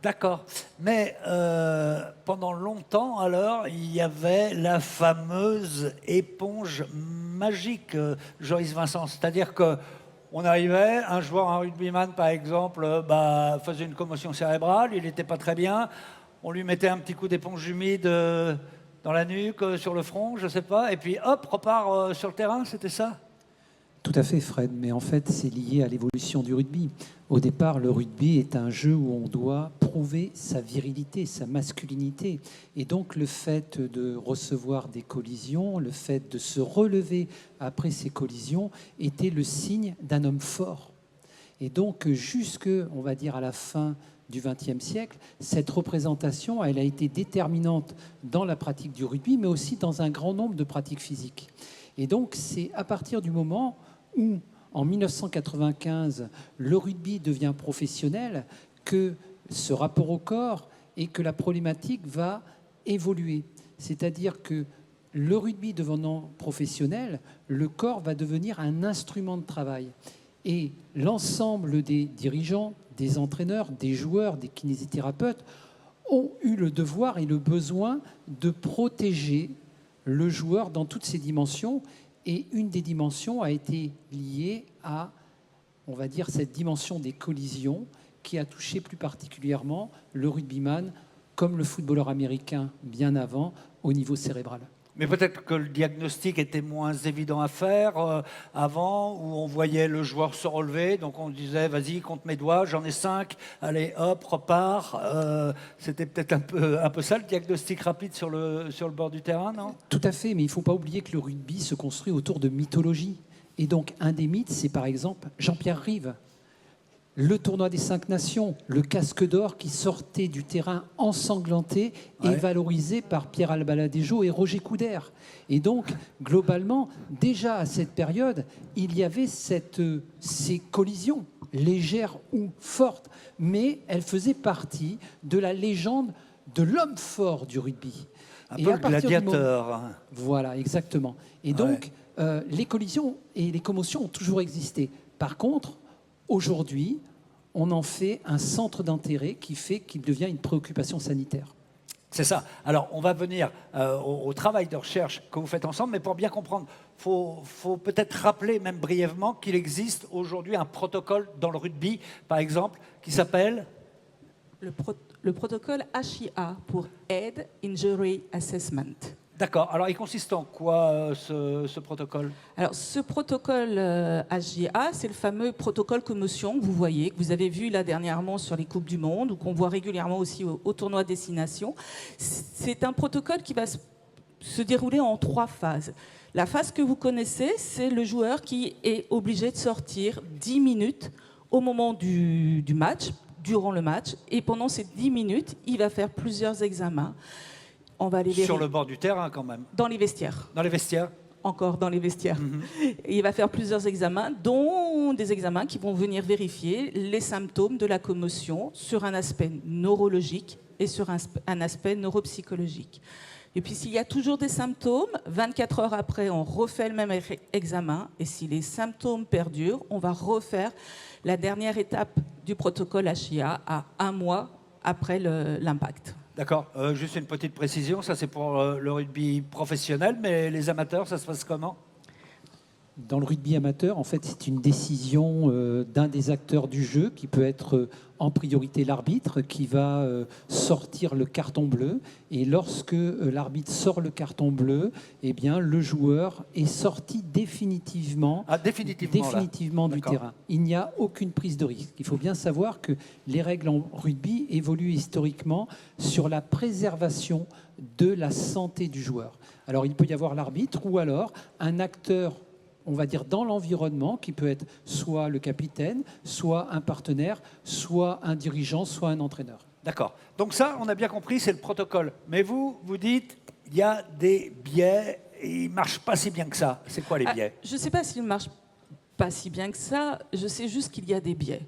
D'accord. Mais pendant longtemps, alors, il y avait la fameuse éponge magique, Joyce Vincent. C'est-à-dire que on arrivait, un joueur, un rugbyman par exemple, faisait une commotion cérébrale, il n'était pas très bien, on lui mettait un petit coup d'éponge humide dans la nuque, sur le front, je ne sais pas, et puis hop, repart sur le terrain, c'était ça? Tout à fait, Fred, mais en fait, c'est lié à l'évolution du rugby. Au départ, le rugby est un jeu où on doit prouver sa virilité, sa masculinité. Et donc, le fait de recevoir des collisions, le fait de se relever après ces collisions, était le signe d'un homme fort. Et donc, jusque, on va dire, à la fin du XXe siècle, cette représentation, elle a été déterminante dans la pratique du rugby, mais aussi dans un grand nombre de pratiques physiques. Et donc, c'est à partir du moment où, en 1995, le rugby devient professionnel, que ce rapport au corps et que la problématique va évoluer. C'est-à-dire que le rugby devenant professionnel, le corps va devenir un instrument de travail. Et l'ensemble des dirigeants, des entraîneurs, des joueurs, des kinésithérapeutes ont eu le devoir et le besoin de protéger le joueur dans toutes ses dimensions. Et une des dimensions a été liée à, on va dire, cette dimension des collisions qui a touché plus particulièrement le rugbyman, comme le footballeur américain bien avant, au niveau cérébral. Mais peut-être que le diagnostic était moins évident à faire avant, où on voyait le joueur se relever, donc on disait, vas-y, compte mes doigts, j'en ai 5, allez, hop, repars. C'était peut-être un peu ça, le diagnostic rapide sur le bord du terrain, non? Tout à fait, mais il ne faut pas oublier que le rugby se construit autour de mythologie. Et donc, un des mythes, c'est par exemple Jean-Pierre Rive. Le tournoi des 5 nations, le casque d'or qui sortait du terrain ensanglanté et valorisé par Pierre Albaladejo et Roger Coudert. Et donc, globalement, déjà à cette période, il y avait ces collisions, légères ou fortes, mais elles faisaient partie de la légende de l'homme fort du rugby. Un peu le gladiateur. Voilà, exactement. Et donc, les collisions et les commotions ont toujours existé. Par contre, aujourd'hui, on en fait un centre d'intérêt qui fait qu'il devient une préoccupation sanitaire. C'est ça. Alors, on va venir au travail de recherche que vous faites ensemble, mais pour bien comprendre, il faut peut-être rappeler, même brièvement, qu'il existe aujourd'hui un protocole dans le rugby, par exemple, qui s'appelle le protocole HIA pour Head Injury Assessment. D'accord. Alors, il consiste en quoi ce protocole? Alors, ce protocole HIA, c'est le fameux protocole commotion que vous voyez, que vous avez vu là dernièrement sur les Coupes du Monde, ou qu'on voit régulièrement aussi au tournoi Destination. C'est un protocole qui va se dérouler en 3 phases. La phase que vous connaissez, c'est le joueur qui est obligé de sortir 10 minutes au moment du match, durant le match, et pendant ces 10 minutes, il va faire plusieurs examens. On va aller sur le bord du terrain, quand même. Dans les vestiaires. Dans les vestiaires. Encore dans les vestiaires. Et il va faire plusieurs examens, dont des examens qui vont venir vérifier les symptômes de la commotion sur un aspect neurologique et sur un aspect neuropsychologique. Et puis s'il y a toujours des symptômes, 24 heures après, on refait le même examen. Et si les symptômes perdurent, on va refaire la dernière étape du protocole HIA à 1 mois après l'impact. D'accord. Juste une petite précision, ça c'est pour le rugby professionnel, mais les amateurs, ça se passe comment? Dans le rugby amateur, en fait, c'est une décision d'un des acteurs du jeu, qui peut être en priorité l'arbitre, qui va sortir le carton bleu. Et lorsque l'arbitre sort le carton bleu, eh bien, le joueur est sorti définitivement du terrain. Il n'y a aucune prise de risque. Il faut bien savoir que les règles en rugby évoluent historiquement sur la préservation de la santé du joueur. Alors, il peut y avoir l'arbitre ou alors un acteur, on va dire, dans l'environnement, qui peut être soit le capitaine, soit un partenaire, soit un dirigeant, soit un entraîneur. D'accord. Donc ça, on a bien compris, c'est le protocole. Mais vous dites, il y a des biais et ils ne marchent pas si bien que ça. C'est quoi les biais? Je ne sais pas s'ils ne marchent pas si bien que ça, je sais juste qu'il y a des biais.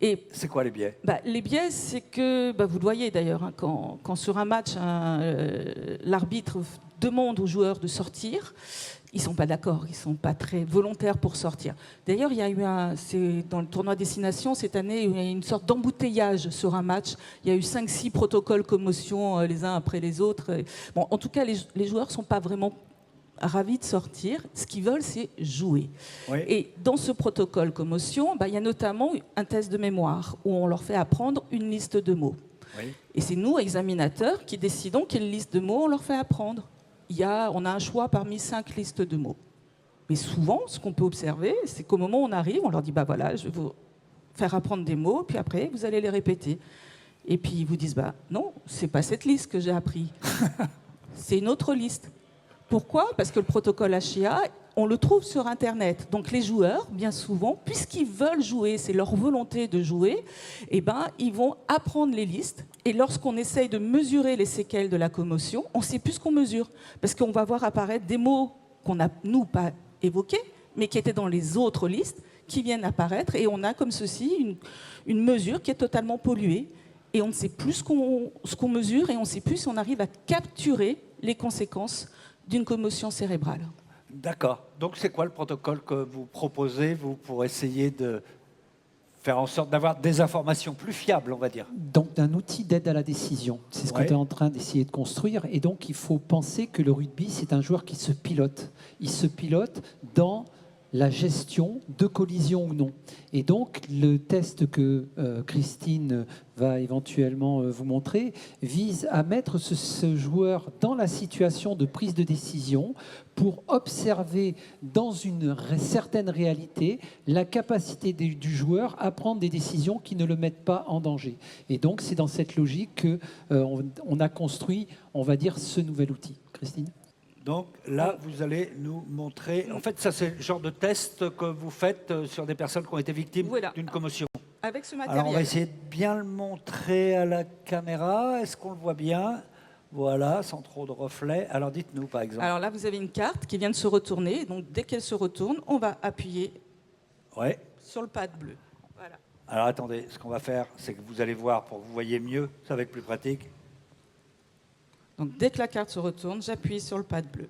Et c'est quoi les biais? Les biais, c'est que, vous le voyez d'ailleurs, hein, quand sur un match, l'arbitre demande aux joueurs de sortir, ils ne sont pas d'accord, ils ne sont pas très volontaires pour sortir. D'ailleurs, il y a eu dans le tournoi Destination cette année, il y a eu une sorte d'embouteillage sur un match. Il y a eu 5-6 protocoles commotion les uns après les autres. Bon, en tout cas, les joueurs ne sont pas vraiment ravis de sortir. Ce qu'ils veulent, c'est jouer. Oui. Et dans ce protocole commotion, il y a notamment un test de mémoire où on leur fait apprendre une liste de mots. Oui. Et c'est nous, examinateurs, qui décidons quelle liste de mots on leur fait apprendre. On a un choix parmi 5 listes de mots. Mais souvent, ce qu'on peut observer, c'est qu'au moment où on arrive, on leur dit voilà, je vais vous faire apprendre des mots, puis après, vous allez les répéter. Et puis, ils vous disent non, c'est pas cette liste que j'ai appris. C'est une autre liste. Pourquoi ? Parce que le protocole HIA, on le trouve sur Internet. Donc les joueurs, bien souvent, puisqu'ils veulent jouer, c'est leur volonté de jouer, ils vont apprendre les listes. Et lorsqu'on essaye de mesurer les séquelles de la commotion, on ne sait plus ce qu'on mesure. Parce qu'on va voir apparaître des mots qu'on n'a, nous, pas évoqués, mais qui étaient dans les autres listes, qui viennent apparaître. Et on a comme ceci une mesure qui est totalement polluée. Et on ne sait plus ce qu'on mesure et on ne sait plus si on arrive à capturer les conséquences d'une commotion cérébrale. D'accord. Donc c'est quoi le protocole que vous proposez, vous, pour essayer de faire en sorte d'avoir des informations plus fiables, on va dire? Donc d'un outil d'aide à la décision. C'est ce qu'on est en train d'essayer de construire. Et donc il faut penser que le rugby, c'est un joueur qui se pilote. Il se pilote dans la gestion de collision ou non. Et donc, le test que Christine va éventuellement vous montrer vise à mettre ce joueur dans la situation de prise de décision pour observer dans une certaine réalité la capacité du joueur à prendre des décisions qui ne le mettent pas en danger. Et donc, c'est dans cette logique qu'on a construit, on va dire, ce nouvel outil. Christine ? Donc là, vous allez nous montrer... En fait, ça, c'est le genre de test que vous faites sur des personnes qui ont été victimes d'une commotion. Avec ce matériel. Alors, on va essayer de bien le montrer à la caméra. Est-ce qu'on le voit bien? Voilà, sans trop de reflets. Alors, dites-nous, par exemple. Alors là, vous avez une carte qui vient de se retourner. Donc, dès qu'elle se retourne, on va appuyer sur le pad bleu. Voilà. Alors, attendez, ce qu'on va faire, c'est que vous allez voir, pour que vous voyez mieux, ça va être plus pratique. Donc, dès que la carte se retourne, j'appuie sur le pad bleu.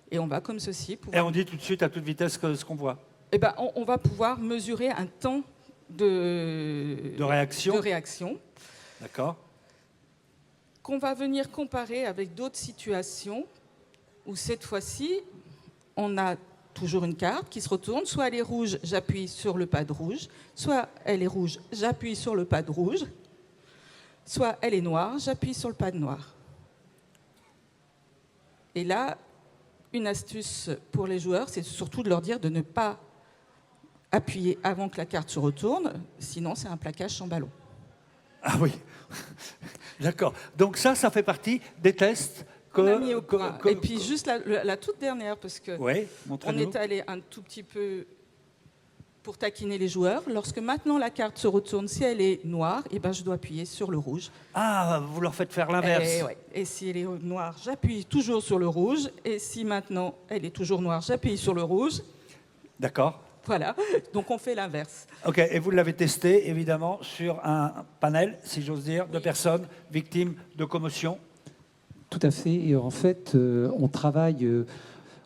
Et on va comme ceci. Et on dit tout de suite, à toute vitesse, ce qu'on voit. Eh ben, on va pouvoir mesurer un temps de réaction. D'accord. Qu'on va venir comparer avec d'autres situations où, cette fois-ci, on a toujours une carte qui se retourne. Soit elle est rouge, j'appuie sur le pad rouge. Soit elle est rouge, j'appuie sur le pad rouge. Soit elle est noire, j'appuie sur le pad noir. Et là, une astuce pour les joueurs, c'est surtout de leur dire de ne pas appuyer avant que la carte se retourne, sinon c'est un plaquage sans ballon. Ah oui, d'accord. Donc ça fait partie des tests qu'on a mis au point. Et puis juste la toute dernière, parce que on est allé un tout petit peu pour taquiner les joueurs. Lorsque maintenant la carte se retourne, si elle est noire, je dois appuyer sur le rouge. Ah, vous leur faites faire l'inverse. Et si elle est noire, j'appuie toujours sur le rouge. Et si maintenant elle est toujours noire, j'appuie sur le rouge. D'accord. Voilà, donc on fait l'inverse. Ok, et vous l'avez testé évidemment sur un panel, si j'ose dire, de personnes victimes de commotion. Tout à fait. Et en fait, on travaille,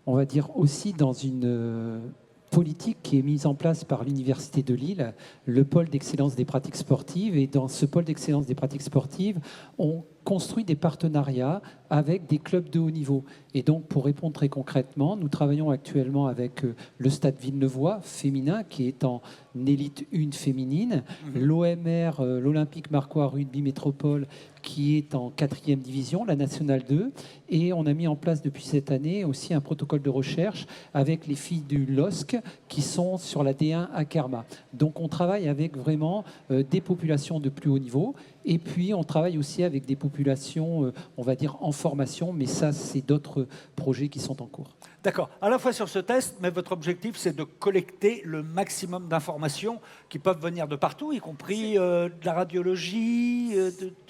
on va dire, aussi dans une politique qui est mise en place par l'Université de Lille, le pôle d'excellence des pratiques sportives. Et dans ce pôle d'excellence des pratiques sportives, on construit des partenariats avec des clubs de haut niveau. Et donc, pour répondre très concrètement, nous travaillons actuellement avec le Stade Villeneuvois féminin, qui est en élite 1 féminine, l'OMR, l'Olympique Marcois Rugby Métropole, qui est en 4e division, la Nationale 2. Et on a mis en place depuis cette année aussi un protocole de recherche avec les filles du LOSC qui sont sur la D1 à Kerma. Donc on travaille avec vraiment des populations de plus haut niveau. Et puis on travaille aussi avec des populations, on va dire, en formation. Mais ça, c'est d'autres projets qui sont en cours. D'accord. À la fois sur ce test, mais votre objectif, c'est de collecter le maximum d'informations qui peuvent venir de partout, y compris de la radiologie.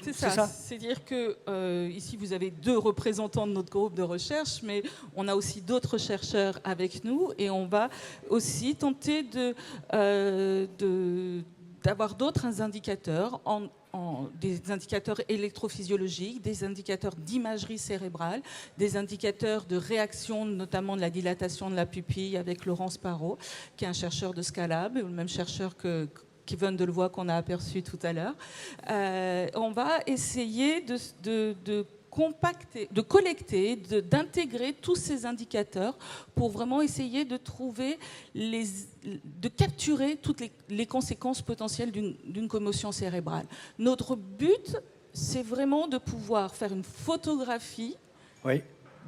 C'est ça. C'est-à-dire que ici, vous avez 2 représentants de notre groupe de recherche, mais on a aussi d'autres chercheurs avec nous et on va aussi tenter d'avoir d'autres indicateurs des indicateurs électrophysiologiques, des indicateurs d'imagerie cérébrale, des indicateurs de réaction, notamment de la dilatation de la pupille, avec Laurence Parot, qui est un chercheur de Scalab, le même chercheur que Kevin Delevoye qu'on a aperçu tout à l'heure. On va essayer de collecter, d'intégrer tous ces indicateurs pour vraiment essayer de trouver, de capturer toutes les conséquences potentielles d'une commotion cérébrale. Notre but, c'est vraiment de pouvoir faire une photographie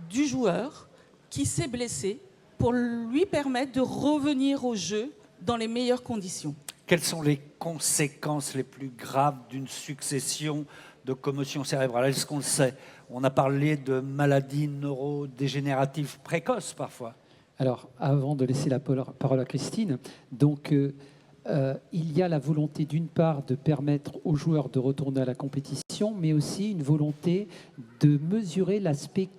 du joueur qui s'est blessé pour lui permettre de revenir au jeu dans les meilleures conditions. Quelles sont les conséquences les plus graves d'une succession de commotions cérébrales? Est-ce qu'on le sait? On a parlé de maladies neurodégénératives précoces parfois. Alors, avant de laisser la parole à Christine, donc il y a la volonté d'une part de permettre aux joueurs de retourner à la compétition, mais aussi une volonté de mesurer l'aspect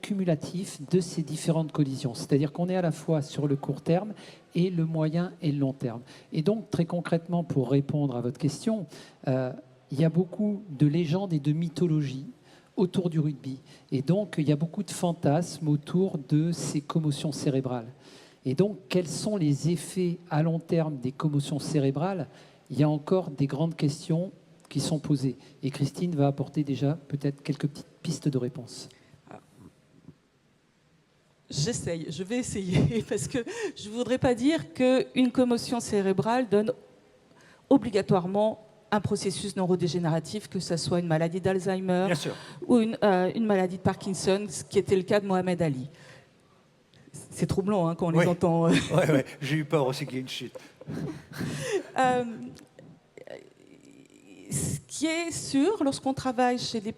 cumulatif de ces différentes collisions. C'est-à-dire qu'on est à la fois sur le court terme et le moyen et le long terme. Et donc, très concrètement, pour répondre à votre question, il y a beaucoup de légendes et de mythologies autour du rugby. Et donc, il y a beaucoup de fantasmes autour de ces commotions cérébrales. Et donc, quels sont les effets à long terme des commotions cérébrales? Il y a encore des grandes questions qui sont posées. Et Christine va apporter déjà peut-être quelques petites pistes de réponse. Je vais essayer, parce que je ne voudrais pas dire qu'une commotion cérébrale donne obligatoirement un processus neurodégénératif, que ce soit une maladie d'Alzheimer ou une maladie de Parkinson, ce qui était le cas de Mohamed Ali. C'est troublant quand on les entend. Oui, j'ai eu peur aussi qu'il y ait une chute. Ce qui est sûr, lorsqu'on travaille chez les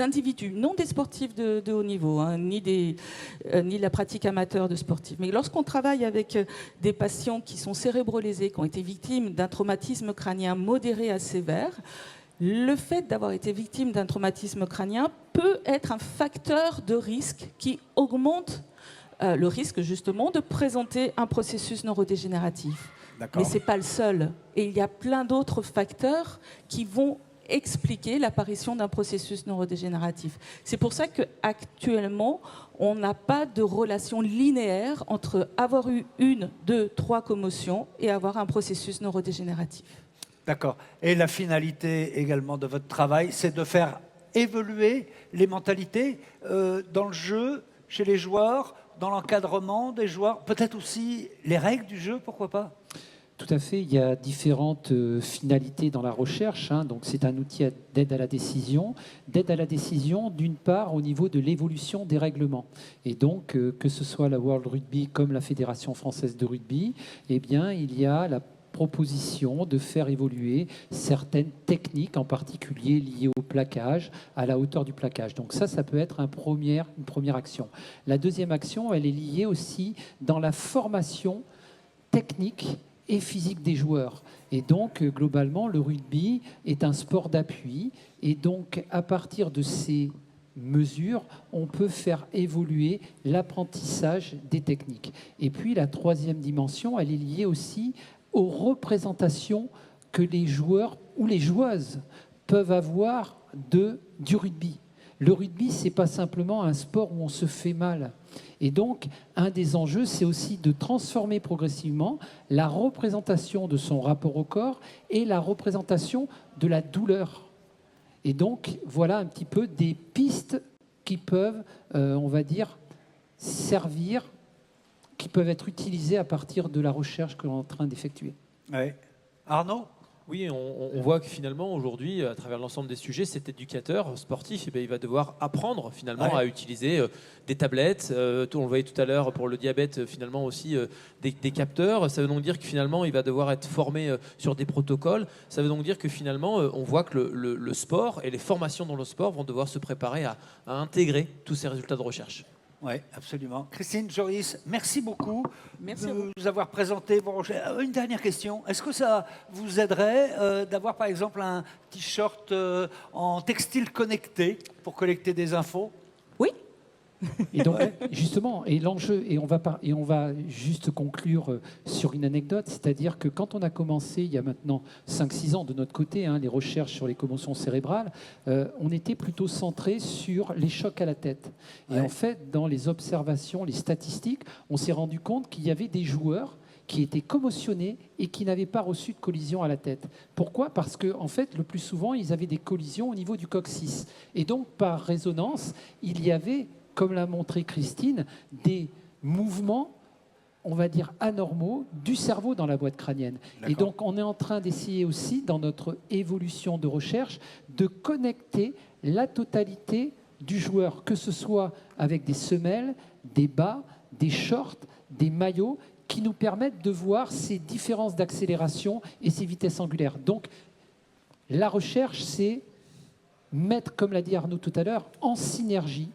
individus, non des sportifs de haut niveau, ni de la pratique amateur de sportifs, mais lorsqu'on travaille avec des patients qui sont cérébrolésés, qui ont été victimes d'un traumatisme crânien modéré à sévère, le fait d'avoir été victime d'un traumatisme crânien peut être un facteur de risque qui augmente le risque justement de présenter un processus neurodégénératif. Mais ce n'est pas le seul. Et il y a plein d'autres facteurs qui vont expliquer l'apparition d'un processus neurodégénératif. C'est pour ça qu'actuellement, on n'a pas de relation linéaire entre avoir eu 1, 2, 3 commotions et avoir un processus neurodégénératif. D'accord. Et la finalité également de votre travail, c'est de faire évoluer les mentalités dans le jeu, chez les joueurs, dans l'encadrement des joueurs, peut-être aussi les règles du jeu, pourquoi pas ? Tout à fait, il y a différentes finalités dans la recherche. Donc c'est un outil d'aide à la décision. D'aide à la décision, d'une part, au niveau de l'évolution des règlements. Et donc, que ce soit la World Rugby comme la Fédération française de rugby, eh bien, il y a la proposition de faire évoluer certaines techniques, en particulier liées au plaquage, à la hauteur du plaquage. Donc ça peut être une première action. La deuxième action, elle est liée aussi dans la formation technique et physique des joueurs. Et donc, globalement, le rugby est un sport d'appui. Et donc, à partir de ces mesures, on peut faire évoluer l'apprentissage des techniques. Et puis, la troisième dimension, elle est liée aussi aux représentations que les joueurs ou les joueuses peuvent avoir du rugby. Le rugby, ce n'est pas simplement un sport où on se fait mal. Et donc, un des enjeux, c'est aussi de transformer progressivement la représentation de son rapport au corps et la représentation de la douleur. Et donc, voilà un petit peu des pistes qui peuvent, on va dire, servir, qui peuvent être utilisées à partir de la recherche que l'on est en train d'effectuer. Oui. Arnaud ? Oui, on voit que finalement, aujourd'hui, à travers l'ensemble des sujets, cet éducateur sportif, il va devoir apprendre finalement à utiliser des tablettes. On le voyait tout à l'heure pour le diabète, finalement aussi des capteurs. Ça veut donc dire que finalement, il va devoir être formé sur des protocoles. Ça veut donc dire que finalement, on voit que le sport et les formations dans le sport vont devoir se préparer à intégrer tous ces résultats de recherche. Oui, absolument. Christine, Joris, merci beaucoup merci de nous avoir présenté vos recherches. Une dernière question. Est-ce que ça vous aiderait d'avoir, par exemple, un t-shirt en textile connecté pour collecter des infos ? Oui. Et donc, justement, et l'enjeu, et on va juste conclure sur une anecdote, c'est-à-dire que quand on a commencé, il y a maintenant 5-6 ans de notre côté, les recherches sur les commotions cérébrales, on était plutôt centré sur les chocs à la tête. Et en fait, dans les observations, les statistiques, on s'est rendu compte qu'il y avait des joueurs qui étaient commotionnés et qui n'avaient pas reçu de collision à la tête. Pourquoi ? Parce que, en fait, le plus souvent, ils avaient des collisions au niveau du coccyx. Et donc, par résonance, il y avait, comme l'a montré Christine, des mouvements, on va dire, anormaux du cerveau dans la boîte crânienne. Et donc, on est en train d'essayer aussi, dans notre évolution de recherche, de connecter la totalité du joueur, que ce soit avec des semelles, des bas, des shorts, des maillots, qui nous permettent de voir ces différences d'accélération et ces vitesses angulaires. Donc, la recherche, c'est mettre, comme l'a dit Arnaud tout à l'heure, en synergie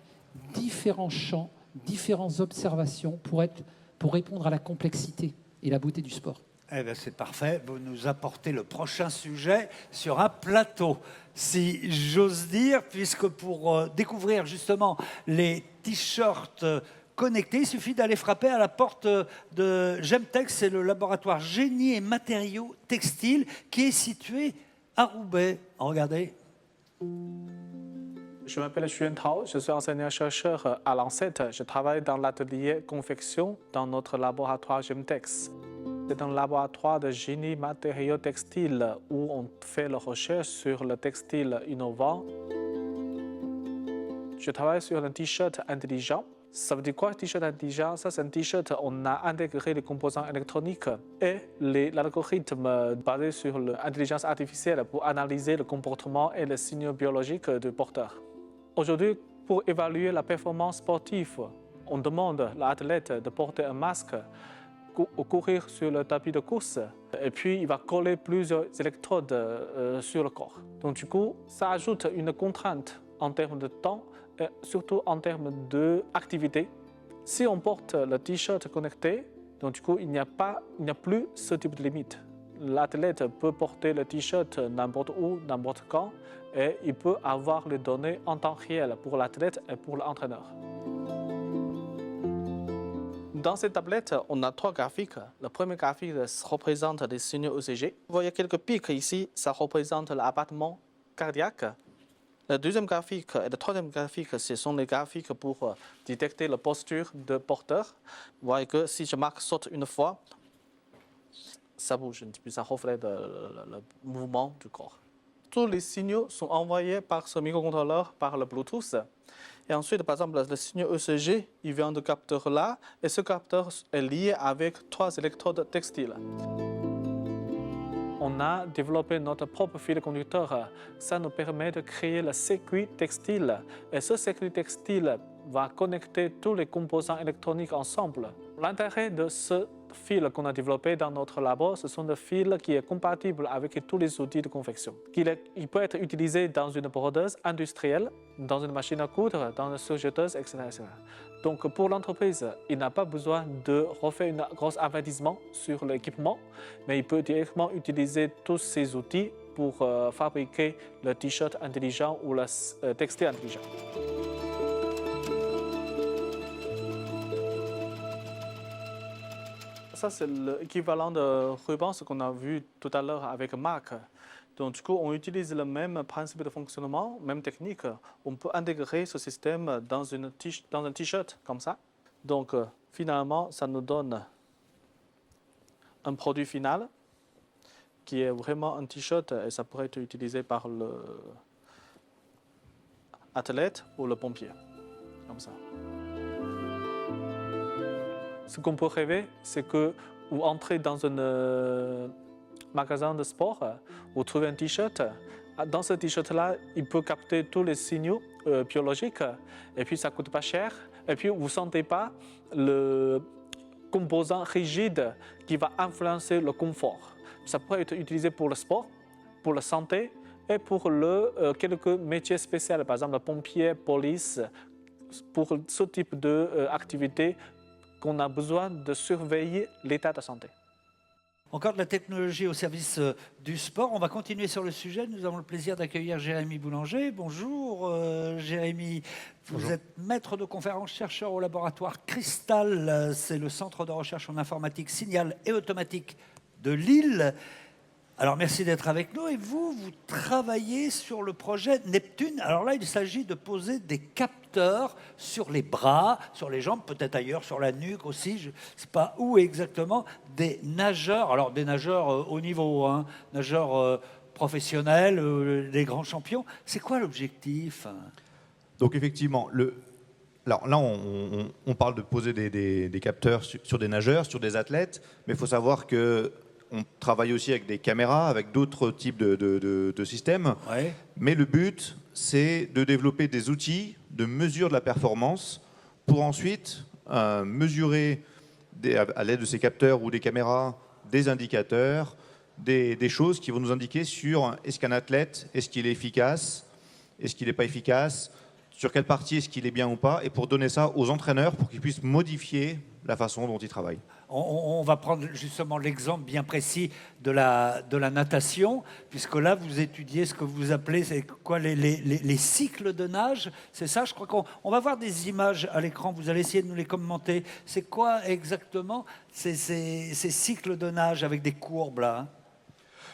différents champs, différentes observations pour répondre à la complexité et la beauté du sport. Eh bien, c'est parfait. Vous nous apportez le prochain sujet sur un plateau, si j'ose dire, puisque pour découvrir justement les t-shirts connectés, il suffit d'aller frapper à la porte de Gemtex, c'est le laboratoire génie et matériaux textiles qui est situé à Roubaix. Regardez. Je m'appelle Xuan Tao, je suis enseignant-chercheur à l'ANSET. Je travaille dans l'atelier confection dans notre laboratoire Gemtex. C'est un laboratoire de génie matériaux textiles où on fait la recherche sur le textile innovant. Je travaille sur un t-shirt intelligent. Ça veut dire quoi, t-shirt intelligent? Ça, c'est un t-shirt, on a intégré les composants électroniques et l'algorithme basé sur l'intelligence artificielle pour analyser le comportement et les signaux biologiques du porteur. Aujourd'hui, pour évaluer la performance sportive, on demande à l'athlète de porter un masque, courir sur le tapis de course, et puis il va coller plusieurs électrodes sur le corps. Donc du coup, ça ajoute une contrainte en termes de temps, et surtout en termes d'activité. Si on porte le t-shirt connecté, donc du coup, il n'y a plus ce type de limite. L'athlète peut porter le t-shirt n'importe où, n'importe quand, et il peut avoir les données en temps réel pour l'athlète et pour l'entraîneur. Dans cette tablette, on a 3 graphiques. Le premier graphique représente les signaux ECG. Vous voyez quelques pics ici, ça représente l'abattement cardiaque. Le deuxième graphique et le troisième graphique, ce sont les graphiques pour détecter la posture de porteur. Vous voyez que si je marque saute une fois, ça bouge un petit peu, ça reflète le mouvement du corps. Tous les signaux sont envoyés par ce microcontrôleur par le Bluetooth. Et ensuite, par exemple, le signal ECG, il vient de capteur là, et ce capteur est lié avec 3 électrodes textiles. On a développé notre propre fil conducteur. Ça nous permet de créer le circuit textile. Et ce circuit textile va connecter tous les composants électroniques ensemble. L'intérêt de ce fil qu'on a développé dans notre labo, ce sont des fils qui sont compatibles avec tous les outils de confection. Il peut être utilisé dans une brodeuse industrielle, dans une machine à coudre, dans une surjeteuse, etc. Donc pour l'entreprise, il n'a pas besoin de refaire un gros investissement sur l'équipement, mais il peut directement utiliser tous ces outils pour fabriquer le t-shirt intelligent ou le textile intelligent. Ça, c'est l'équivalent de ruban, ce qu'on a vu tout à l'heure avec Marc. Donc, du coup, on utilise le même principe de fonctionnement, même technique. On peut intégrer ce système dans un t-shirt comme ça. Donc, finalement, ça nous donne un produit final qui est vraiment un t-shirt et ça pourrait être utilisé par l'athlète ou le pompier, comme ça. Ce qu'on peut rêver, c'est que vous entrez dans un magasin de sport, vous trouvez un t-shirt. Dans ce t-shirt-là, il peut capter tous les signaux biologiques et puis ça ne coûte pas cher. Et puis vous ne sentez pas le composant rigide qui va influencer le confort. Ça peut être utilisé pour le sport, pour la santé et pour quelques métiers spéciaux, par exemple pompiers, police, pour ce type d'activité qu'on a besoin de surveiller l'état de santé. Encore de la technologie au service du sport. On va continuer sur le sujet. Nous avons le plaisir d'accueillir Jérémy Boulanger. Bonjour Jérémy. Vous êtes maître de conférence, chercheur au laboratoire Cristal. C'est le centre de recherche en informatique, signal et automatique de Lille. Alors merci d'être avec nous. Et vous travaillez sur le projet Neptune. Alors là, il s'agit de poser des capteurs sur les bras, sur les jambes, peut-être ailleurs, sur la nuque aussi. Je ne sais pas où exactement. Des nageurs, alors des nageurs haut niveau, hein, nageurs professionnels, des grands champions. C'est quoi l'objectif? Donc effectivement, alors là, on parle de poser des capteurs sur des nageurs, sur des athlètes, mais il faut savoir que on travaille aussi avec des caméras, avec d'autres types de systèmes. Ouais. Mais le but, c'est de développer des outils de mesure de la performance pour ensuite mesurer à l'aide de ces capteurs ou des caméras des indicateurs, des choses qui vont nous indiquer sur est-ce qu'un athlète, est-ce qu'il est efficace, est-ce qu'il n'est pas efficace, sur quelle partie est-ce qu'il est bien ou pas, et pour donner ça aux entraîneurs pour qu'ils puissent modifier la façon dont ils travaillent. On va prendre justement l'exemple bien précis de la natation, puisque là, vous étudiez ce que vous appelez c'est quoi, les cycles de nage. C'est ça, je crois qu'on va voir des images à l'écran. Vous allez essayer de nous les commenter. C'est quoi exactement ces cycles de nage avec des courbes là, hein?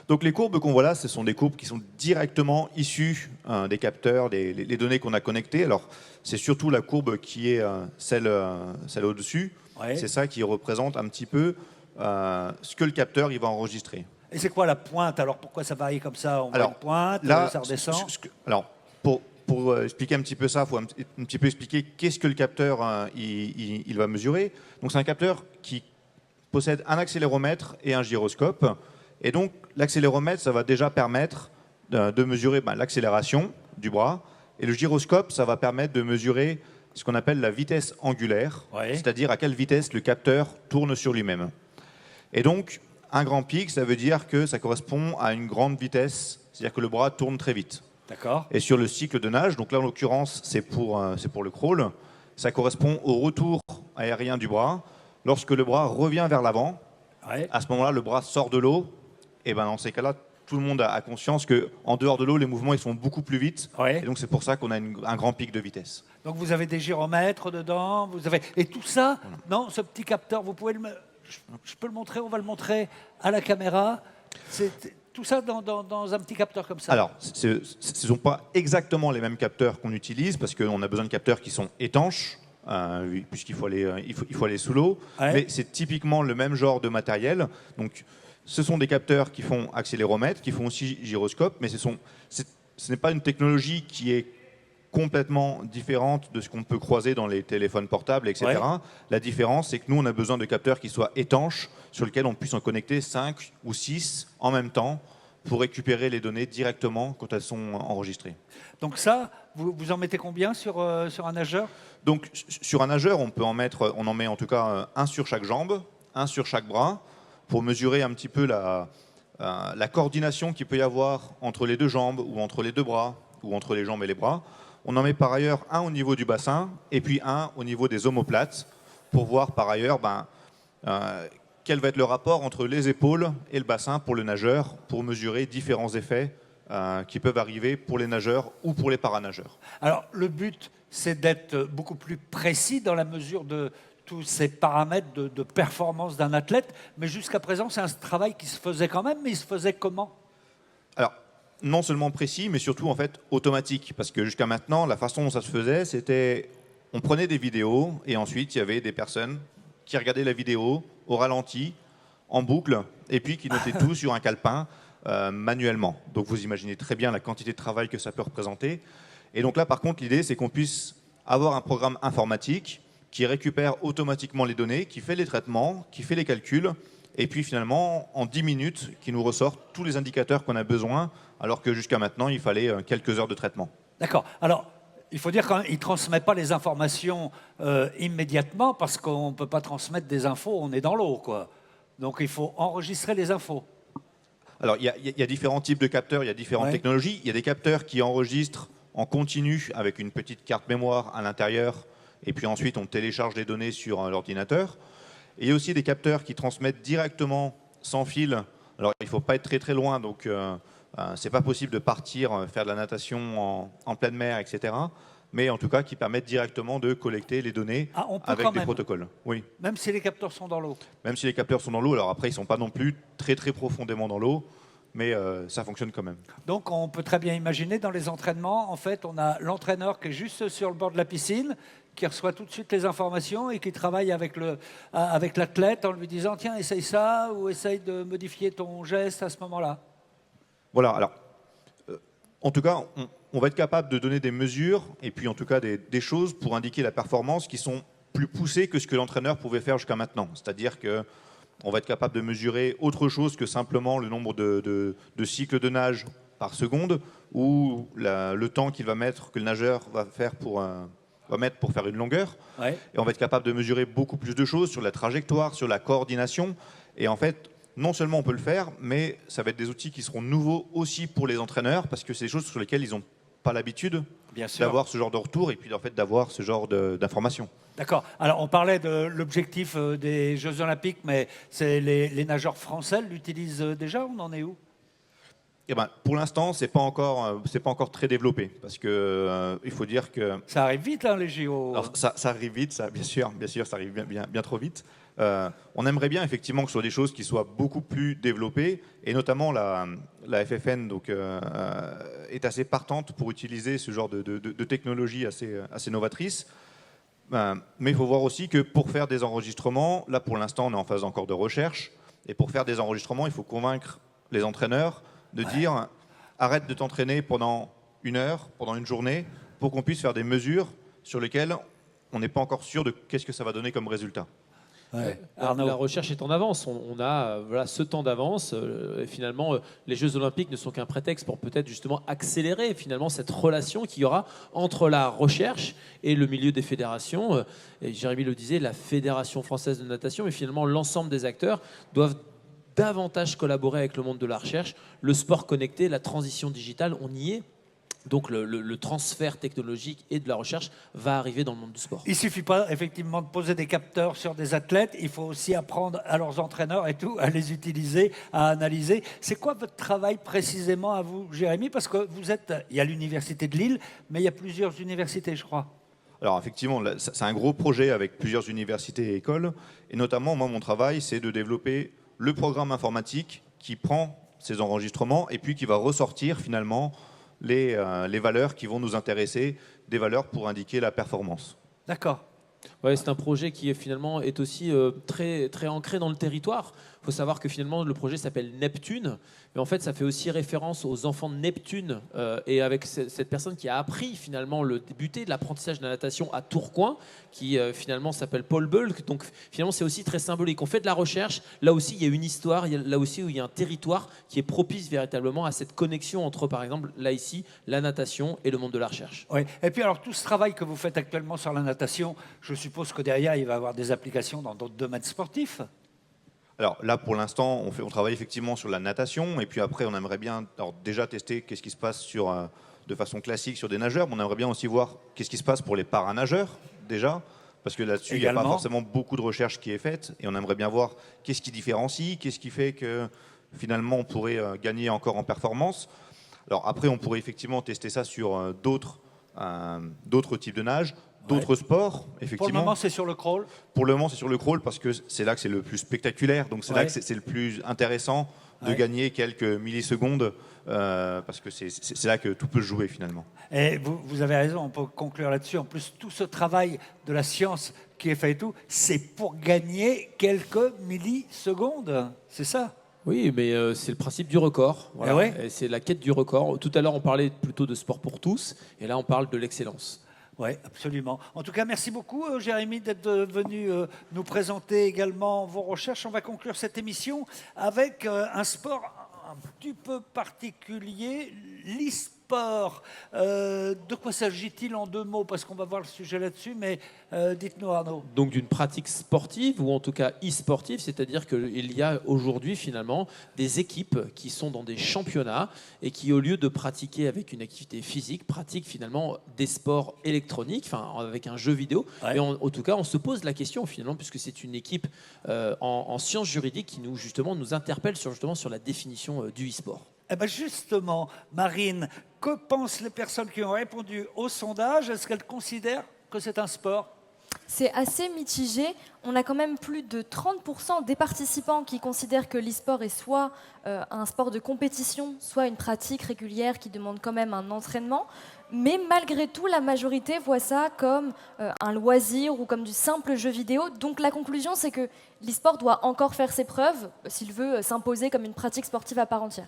Donc les courbes qu'on voit là, ce sont des courbes qui sont directement issues des capteurs, les données qu'on a connectées. Alors c'est surtout la courbe qui est celle au-dessus. Ouais. C'est ça qui représente un petit peu ce que le capteur il va enregistrer. Et c'est quoi la pointe? Alors pourquoi ça varie comme ça? On voit une pointe, là, ça redescend. Alors pour expliquer un petit peu ça, il faut un petit peu expliquer qu'est-ce que le capteur il va mesurer. Donc c'est un capteur qui possède un accéléromètre et un gyroscope. Et donc, l'accéléromètre, ça va déjà permettre de mesurer l'accélération du bras. Et le gyroscope, ça va permettre de mesurer ce qu'on appelle la vitesse angulaire, c'est-à-dire à quelle vitesse le capteur tourne sur lui-même. Et donc, un grand pic, ça veut dire que ça correspond à une grande vitesse, c'est-à-dire que le bras tourne très vite. D'accord. Et sur le cycle de nage, donc là en l'occurrence, c'est pour le crawl, ça correspond au retour aérien du bras. Lorsque le bras revient vers l'avant, à ce moment-là, le bras sort de l'eau. Et ben dans ces cas-là, tout le monde a conscience qu'en dehors de l'eau, les mouvements ils sont beaucoup plus vite. Et donc c'est pour ça qu'on a un grand pic de vitesse. Donc vous avez des gyromètres dedans, et tout ça, non, ce petit capteur, vous pouvez je peux le montrer, on va le montrer à la caméra. Tout ça dans un petit capteur comme ça. Alors, ce ne sont pas exactement les mêmes capteurs qu'on utilise parce qu'on a besoin de capteurs qui sont étanches. Puisqu'il faut aller sous l'eau, mais c'est typiquement le même genre de matériel. Donc ce sont des capteurs qui font accéléromètre, qui font aussi gyroscope, mais ce n'est pas une technologie qui est complètement différente de ce qu'on peut croiser dans les téléphones portables, etc. La différence, c'est que nous, on a besoin de capteurs qui soient étanches, sur lesquels on puisse en connecter 5 ou 6 en même temps pour récupérer les données directement quand elles sont enregistrées. Donc ça, vous en mettez combien sur un nageur? Donc sur un nageur, on en met en tout cas un sur chaque jambe, un sur chaque bras, pour mesurer un petit peu la coordination qu'il peut y avoir entre les deux jambes ou entre les deux bras ou entre les jambes et les bras. On en met par ailleurs un au niveau du bassin et puis un au niveau des omoplates pour voir par ailleurs quel va être le rapport entre les épaules et le bassin pour le nageur pour mesurer différents effets qui peuvent arriver pour les nageurs ou pour les paranageurs. Alors le but, c'est d'être beaucoup plus précis dans la mesure de tous ces paramètres de performance d'un athlète, mais jusqu'à présent, c'est un travail qui se faisait quand même, mais il se faisait comment? Alors, non seulement précis, mais surtout en fait automatique, parce que jusqu'à maintenant, la façon dont ça se faisait, c'était on prenait des vidéos et ensuite il y avait des personnes qui regardaient la vidéo au ralenti, en boucle, et puis qui notaient tout sur un calepin manuellement. Donc vous imaginez très bien la quantité de travail que ça peut représenter. Et donc là, par contre, l'idée, c'est qu'on puisse avoir un programme informatique qui récupère automatiquement les données, qui fait les traitements, qui fait les calculs, et puis finalement, en 10 minutes, qui nous ressort tous les indicateurs qu'on a besoin, alors que jusqu'à maintenant, il fallait quelques heures de traitement. D'accord. Alors, il faut dire qu'il ne transmet pas les informations immédiatement, parce qu'on ne peut pas transmettre des infos, on est dans l'eau, quoi. Donc, il faut enregistrer les infos. Alors, il y a différents types de capteurs, il y a différentes technologies. Il y a des capteurs qui enregistrent en continu avec une petite carte mémoire à l'intérieur, et puis ensuite on télécharge les données sur l'ordinateur. Et il y a aussi des capteurs qui transmettent directement sans fil. Alors, il ne faut pas être très très loin, donc c'est pas possible de partir faire de la natation en pleine mer, etc. Mais en tout cas, qui permettent directement de collecter les données avec des protocoles. Oui. Même si les capteurs sont dans l'eau. Même si les capteurs sont dans l'eau, alors après, ils ne sont pas non plus très très profondément dans l'eau, mais ça fonctionne quand même. Donc, on peut très bien imaginer, dans les entraînements, en fait, on a l'entraîneur qui est juste sur le bord de la piscine, qui reçoit tout de suite les informations et qui travaille avec l'athlète en lui disant « Tiens, essaye ça » ou « Essaye de modifier ton geste à ce moment-là ». Voilà, alors, en tout cas, on va être capable de donner des mesures et puis en tout cas des choses pour indiquer la performance qui sont plus poussées que ce que l'entraîneur pouvait faire jusqu'à maintenant. C'est-à-dire qu'on va être capable de mesurer autre chose que simplement le nombre de cycles de nage par seconde ou le temps qu'il va mettre, que le nageur va mettre pour faire une longueur. Ouais. Et on va être capable de mesurer beaucoup plus de choses sur la trajectoire, sur la coordination. Et en fait, non seulement on peut le faire, mais ça va être des outils qui seront nouveaux aussi pour les entraîneurs parce que c'est des choses sur lesquelles ils n'ont pas l'habitude d'avoir ce genre de retour et puis en fait d'avoir ce genre d'informations. D'accord. Alors, on parlait de l'objectif des Jeux Olympiques, mais les nageurs français l'utilisent déjà. On en est où? Eh ben, pour l'instant, c'est pas encore très développé parce que il faut dire que ça arrive vite, hein, les JO. Alors, ça arrive vite, ça, bien sûr, ça arrive bien trop vite. On aimerait bien effectivement que ce soit des choses qui soient beaucoup plus développées et notamment la FFN donc, est assez partante pour utiliser ce genre de technologie assez novatrice. Mais il faut voir aussi que pour faire des enregistrements, là pour l'instant on est en phase encore de recherche, et pour faire des enregistrements, il faut convaincre les entraîneurs de dire arrête de t'entraîner pendant 1 heure, pendant une journée, pour qu'on puisse faire des mesures sur lesquelles on n'est pas encore sûr de qu'est-ce que ça va donner comme résultat. Ouais. La recherche est en avance. On a voilà, ce temps d'avance. Et finalement, les Jeux Olympiques ne sont qu'un prétexte pour peut-être justement accélérer finalement cette relation qu'il y aura entre la recherche et le milieu des fédérations. Et Jérémy le disait, la Fédération française de natation, mais finalement l'ensemble des acteurs doivent davantage collaborer avec le monde de la recherche. Le sport connecté, la transition digitale, on y est. Donc le transfert technologique et de la recherche va arriver dans le monde du sport. Il ne suffit pas effectivement de poser des capteurs sur des athlètes, il faut aussi apprendre à leurs entraîneurs et tout, à les utiliser, à analyser. C'est quoi votre travail précisément à vous, Jérémy? Parce que il y a l'université de Lille, mais il y a plusieurs universités, je crois. Alors effectivement, c'est un gros projet avec plusieurs universités et écoles. Et notamment, moi, mon travail, c'est de développer le programme informatique qui prend ces enregistrements et puis qui va ressortir finalement les valeurs qui vont nous intéresser, des valeurs pour indiquer la performance. D'accord. Ouais, c'est un projet qui finalement est aussi très, très ancré dans le territoire. Il faut savoir que finalement le projet s'appelle Neptune, mais en fait ça fait aussi référence aux enfants de Neptune et avec cette personne qui a appris finalement le débuté de l'apprentissage de la natation à Tourcoing, qui finalement s'appelle Paul Bulck. Donc finalement c'est aussi très symbolique. On fait de la recherche, là aussi il y a une histoire, là aussi où il y a un territoire qui est propice véritablement à cette connexion entre par exemple là ici la natation et le monde de la recherche. Oui. Et puis alors tout ce travail que vous faites actuellement sur la natation, je suppose que derrière il va y avoir des applications dans d'autres domaines sportifs. Alors là, pour l'instant, on travaille effectivement sur la natation, et puis après, on aimerait bien déjà tester qu'est-ce qui se passe de façon classique sur des nageurs, mais on aimerait bien aussi voir qu'est-ce qui se passe pour les paranageurs, déjà, parce que là-dessus, il n'y a pas forcément beaucoup de recherche qui est faite, et on aimerait bien voir qu'est-ce qui différencie, qu'est-ce qui fait que finalement, on pourrait gagner encore en performance. Alors après, on pourrait effectivement tester ça sur d'autres types de nage, d'autres sports, effectivement. Pour le moment, c'est sur le crawl. Pour le moment, c'est sur le crawl parce que c'est là que c'est le plus spectaculaire. Donc c'est là que c'est le plus intéressant de gagner quelques millisecondes parce que c'est là que tout peut se jouer finalement. Et vous avez raison, on peut conclure là-dessus. En plus, tout ce travail de la science qui est fait et tout, c'est pour gagner quelques millisecondes. C'est ça? Oui, mais c'est le principe du record. Voilà. C'est la quête du record. Tout à l'heure, on parlait plutôt de sport pour tous, et là, on parle de l'excellence. Oui, absolument. En tout cas, merci beaucoup, Jérémy, d'être venu nous présenter également vos recherches. On va conclure cette émission avec un sport un petit peu particulier, l'e-sport. e-sport. De quoi s'agit-il en 2 mots? Parce qu'on va voir le sujet là-dessus, mais dites-nous, Arnaud. Donc d'une pratique sportive, ou en tout cas e-sportive, c'est-à-dire qu'il y a aujourd'hui finalement des équipes qui sont dans des championnats et qui, au lieu de pratiquer avec une activité physique, pratiquent finalement des sports électroniques, enfin avec un jeu vidéo. Ouais. Et en tout cas, on se pose la question finalement, puisque c'est une équipe en sciences juridiques qui nous interpelle sur la définition du e-sport. Eh ben justement, Marine, que pensent les personnes qui ont répondu au sondage? Est-ce qu'elles considèrent que c'est un sport? C'est assez mitigé. On a quand même plus de 30% des participants qui considèrent que l'e-sport est soit un sport de compétition, soit une pratique régulière qui demande quand même un entraînement. Mais malgré tout, la majorité voit ça comme un loisir ou comme du simple jeu vidéo. Donc la conclusion, c'est que l'e-sport doit encore faire ses preuves s'il veut s'imposer comme une pratique sportive à part entière.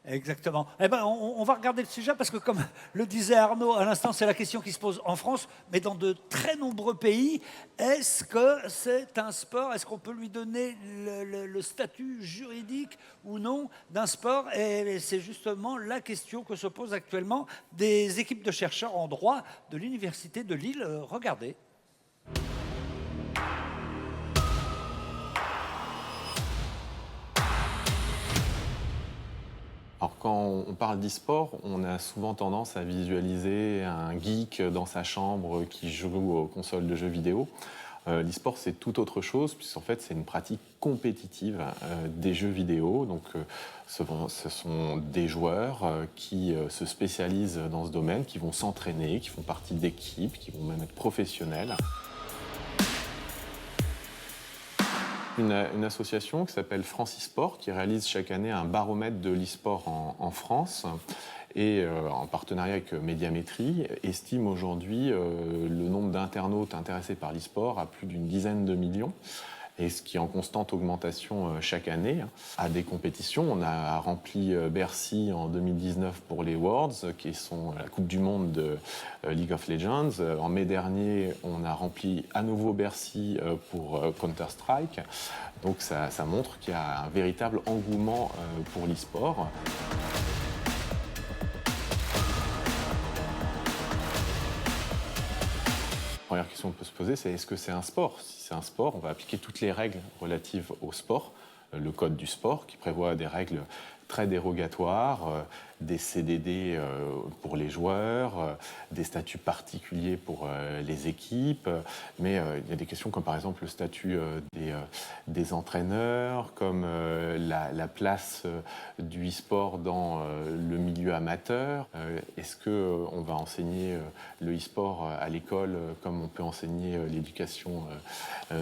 Exactement. Eh ben, on va regarder le sujet parce que, comme le disait Arnaud à l'instant, c'est la question qui se pose en France, mais dans de très nombreux pays. Est-ce que c'est un sport? Est-ce qu'on peut lui donner le statut juridique ou non d'un sport? Et c'est justement la question que se posent actuellement des équipes de chercheurs en droit de l'Université de Lille. Regardez. Alors quand on parle d'e-sport, on a souvent tendance à visualiser un geek dans sa chambre qui joue aux consoles de jeux vidéo. L'e-sport, c'est tout autre chose, puisqu'en fait, c'est une pratique compétitive des jeux vidéo. Donc, ce sont des joueurs qui se spécialisent dans ce domaine, qui vont s'entraîner, qui font partie d'équipes, qui vont même être professionnels. Une association qui s'appelle France e-sport, qui réalise chaque année un baromètre de l'e-sport en France et en partenariat avec Médiamétrie, estime aujourd'hui le nombre d'internautes intéressés par l'e-sport à plus d'une dizaine de millions. Et ce qui est en constante augmentation chaque année. À des compétitions, on a rempli Bercy en 2019 pour les Worlds, qui sont la Coupe du Monde de League of Legends. En mai dernier, on a rempli à nouveau Bercy pour Counter-Strike. Donc ça montre qu'il y a un véritable engouement pour l'e-sport. La première question qu'on peut se poser, c'est est-ce que c'est un sport? Si c'est un sport, on va appliquer toutes les règles relatives au sport, le code du sport qui prévoit des règles très dérogatoires, des CDD pour les joueurs, des statuts particuliers pour les équipes, mais il y a des questions comme par exemple le statut des entraîneurs, comme la place du e-sport dans le milieu amateur. Est-ce qu'on va enseigner le e-sport à l'école comme on peut enseigner l'éducation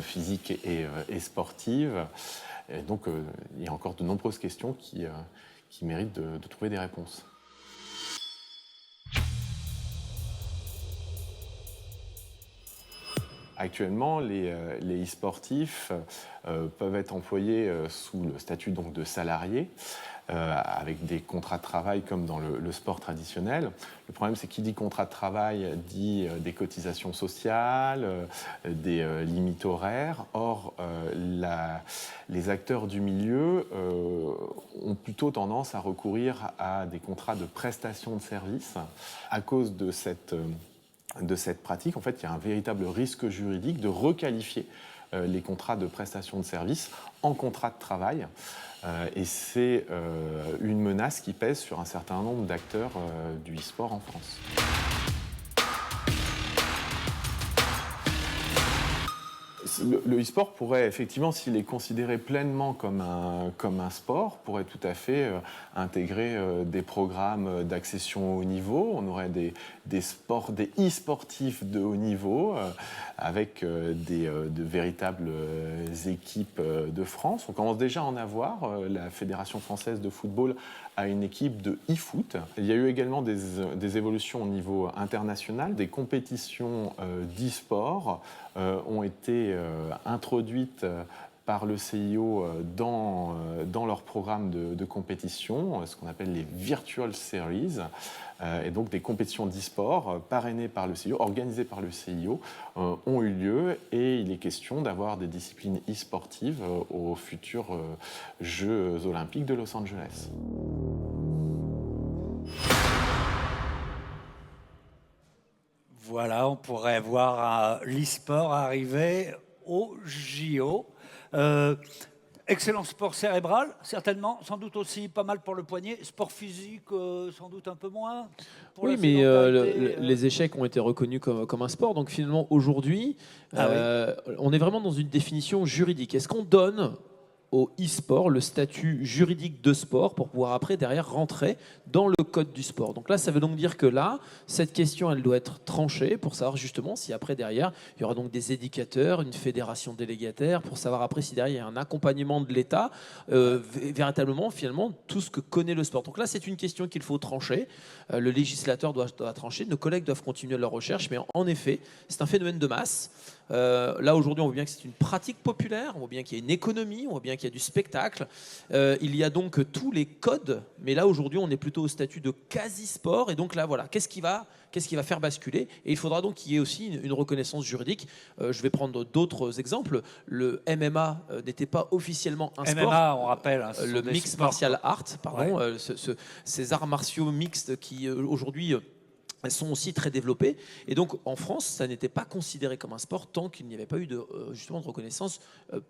physique et sportive? Et donc, il y a encore de nombreuses questions qui méritent de trouver des réponses. Actuellement, les e-sportifs peuvent être employés sous le statut donc, de salariés, avec des contrats de travail comme dans le sport traditionnel. Le problème, c'est qui dit contrat de travail dit des cotisations sociales, des limites horaires. Or, les acteurs du milieu ont plutôt tendance à recourir à des contrats de prestation de services à cause de cette pratique. En fait, il y a un véritable risque juridique de requalifier les contrats de prestation de services en contrats de travail. Et c'est une menace qui pèse sur un certain nombre d'acteurs du e-sport en France. Le e-sport pourrait effectivement, s'il est considéré pleinement comme un sport, pourrait tout à fait intégrer des programmes d'accession au haut niveau. On aurait des e-sportifs de haut niveau avec de véritables équipes de France. On commence déjà à en avoir. La Fédération française de football a une équipe de e-foot. Il y a eu également des évolutions au niveau international. Des compétitions d'e-sport ont été introduites par le CIO dans leur programme de compétition, ce qu'on appelle les Virtual Series, et donc des compétitions d'e-sport parrainées par le CIO, organisées par le CIO, ont eu lieu, et il est question d'avoir des disciplines e-sportives aux futurs Jeux olympiques de Los Angeles. Voilà, on pourrait voir l'e-sport arriver au JO. Excellent sport cérébral, certainement, sans doute aussi pas mal pour le poignet. Sport physique, sans doute un peu moins. Oui, mais les échecs ont été reconnus comme un sport. Donc finalement, aujourd'hui, on est vraiment dans une définition juridique. Est-ce qu'on donne au e-sport le statut juridique de sport pour pouvoir après, derrière, rentrer dans le code du sport? Donc là, ça veut donc dire que là, cette question, elle doit être tranchée pour savoir justement si après, derrière, il y aura donc des éducateurs, une fédération délégataire, pour savoir après si derrière, il y a un accompagnement de l'État, véritablement, finalement, tout ce que connaît le sport. Donc là, c'est une question qu'il faut trancher. Le législateur doit trancher, nos collègues doivent continuer leur recherche, mais en effet, c'est un phénomène de masse. Là, aujourd'hui, on voit bien que c'est une pratique populaire, on voit bien qu'il y a une économie, on voit bien qu'il y a du spectacle. Il y a donc tous les codes, mais là, aujourd'hui, on est plutôt au statut de quasi-sport. Et donc là, voilà, qu'est-ce qui va faire basculer? Et il faudra donc qu'il y ait aussi une reconnaissance juridique. Je vais prendre d'autres exemples. Le MMA n'était pas officiellement un sport. MMA, on rappelle. Hein, le Mixed Martial Art, pardon, ces arts martiaux mixtes qui, aujourd'hui... elles sont aussi très développées. Et donc, en France, ça n'était pas considéré comme un sport tant qu'il n'y avait pas eu justement de reconnaissance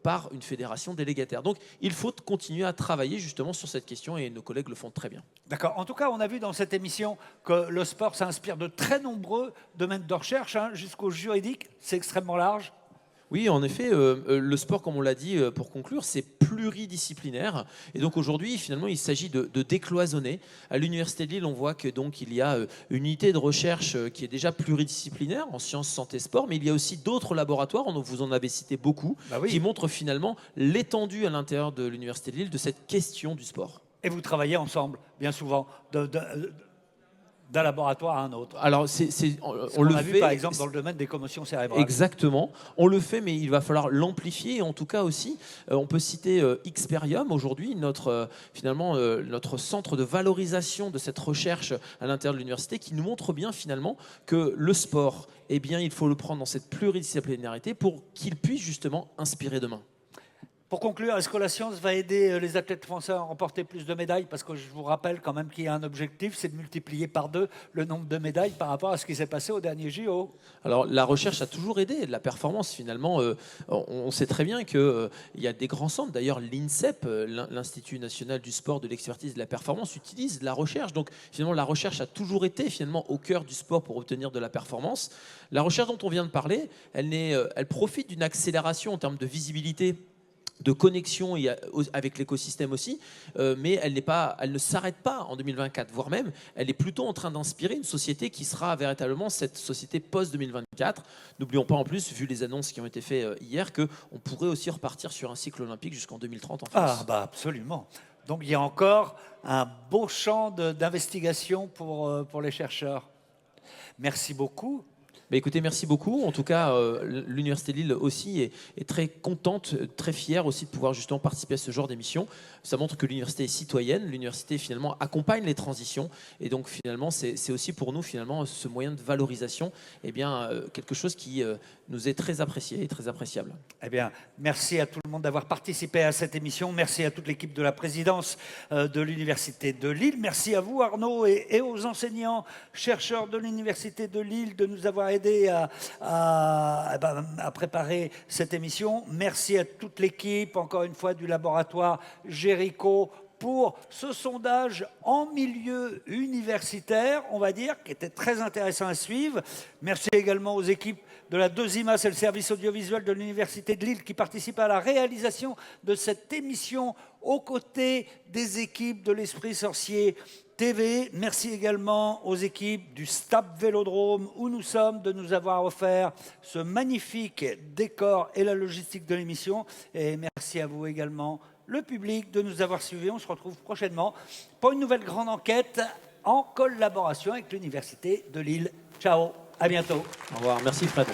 par une fédération délégataire. Donc, il faut continuer à travailler justement sur cette question et nos collègues le font très bien. D'accord. En tout cas, on a vu dans cette émission que le sport s'inspire de très nombreux domaines de recherche, hein, jusqu'au juridique. C'est extrêmement large. Oui, en effet, le sport, comme on l'a dit pour conclure, c'est pluridisciplinaire. Et donc aujourd'hui, finalement, il s'agit de décloisonner. À l'Université de Lille, on voit que donc il y a une unité de recherche qui est déjà pluridisciplinaire en sciences, santé, sport, mais il y a aussi d'autres laboratoires, vous en avez cité beaucoup, qui montrent finalement l'étendue à l'intérieur de l'Université de Lille de cette question du sport. Et vous travaillez ensemble, bien souvent, d'un laboratoire à un autre. Alors, on le a vu, par exemple, dans le domaine des commotions cérébrales. Exactement. On le fait, mais il va falloir l'amplifier. Et en tout cas aussi, on peut citer Xperium aujourd'hui, notre centre de valorisation de cette recherche à l'intérieur de l'université, qui nous montre bien finalement que le sport, eh bien, il faut le prendre dans cette pluridisciplinarité pour qu'il puisse justement inspirer demain. Pour conclure, est-ce que la science va aider les athlètes français à remporter plus de médailles? Parce que je vous rappelle quand même qu'il y a un objectif, c'est de multiplier par 2 le nombre de médailles par rapport à ce qui s'est passé au dernier JO. Alors la recherche a toujours aidé, la performance finalement. On sait très bien qu'il y a des grands centres. D'ailleurs, l'INSEP, l'Institut national du sport, de l'expertise et de la performance, utilise la recherche. Donc finalement, la recherche a toujours été finalement au cœur du sport pour obtenir de la performance. La recherche dont on vient de parler, elle profite d'une accélération en termes de visibilité, de connexion avec l'écosystème aussi, mais elle ne s'arrête pas en 2024, voire même, elle est plutôt en train d'inspirer une société qui sera véritablement cette société post-2024. N'oublions pas en plus, vu les annonces qui ont été faites hier, qu'on pourrait aussi repartir sur un cycle olympique jusqu'en 2030 en France. Ah bah absolument. Donc il y a encore un beau champ d'investigation pour les chercheurs. Merci beaucoup. Bah écoutez, merci beaucoup. En tout cas, l'Université de Lille aussi est très contente, très fière aussi de pouvoir justement participer à ce genre d'émission. Ça montre que l'université est citoyenne, l'université finalement accompagne les transitions et donc finalement c'est aussi pour nous finalement ce moyen de valorisation, eh bien, quelque chose qui nous est très apprécié et très appréciable. Eh bien, merci à tout le monde d'avoir participé à cette émission. Merci à toute l'équipe de la présidence de l'Université de Lille. Merci à vous Arnaud et aux enseignants, chercheurs de l'Université de Lille de nous avoir aidés à préparer cette émission. Merci à toute l'équipe, encore une fois, du laboratoire Géricault pour ce sondage en milieu universitaire, on va dire, qui était très intéressant à suivre. Merci également aux équipes de la 2IMA, c'est le service audiovisuel de l'Université de Lille qui participe à la réalisation de cette émission aux côtés des équipes de l'Esprit Sorcier TV. Merci également aux équipes du STAP Vélodrome où nous sommes de nous avoir offert ce magnifique décor et la logistique de l'émission. Et merci à vous également, le public, de nous avoir suivis. On se retrouve prochainement pour une nouvelle grande enquête en collaboration avec l'Université de Lille. Ciao, à bientôt. Au revoir, merci Fred.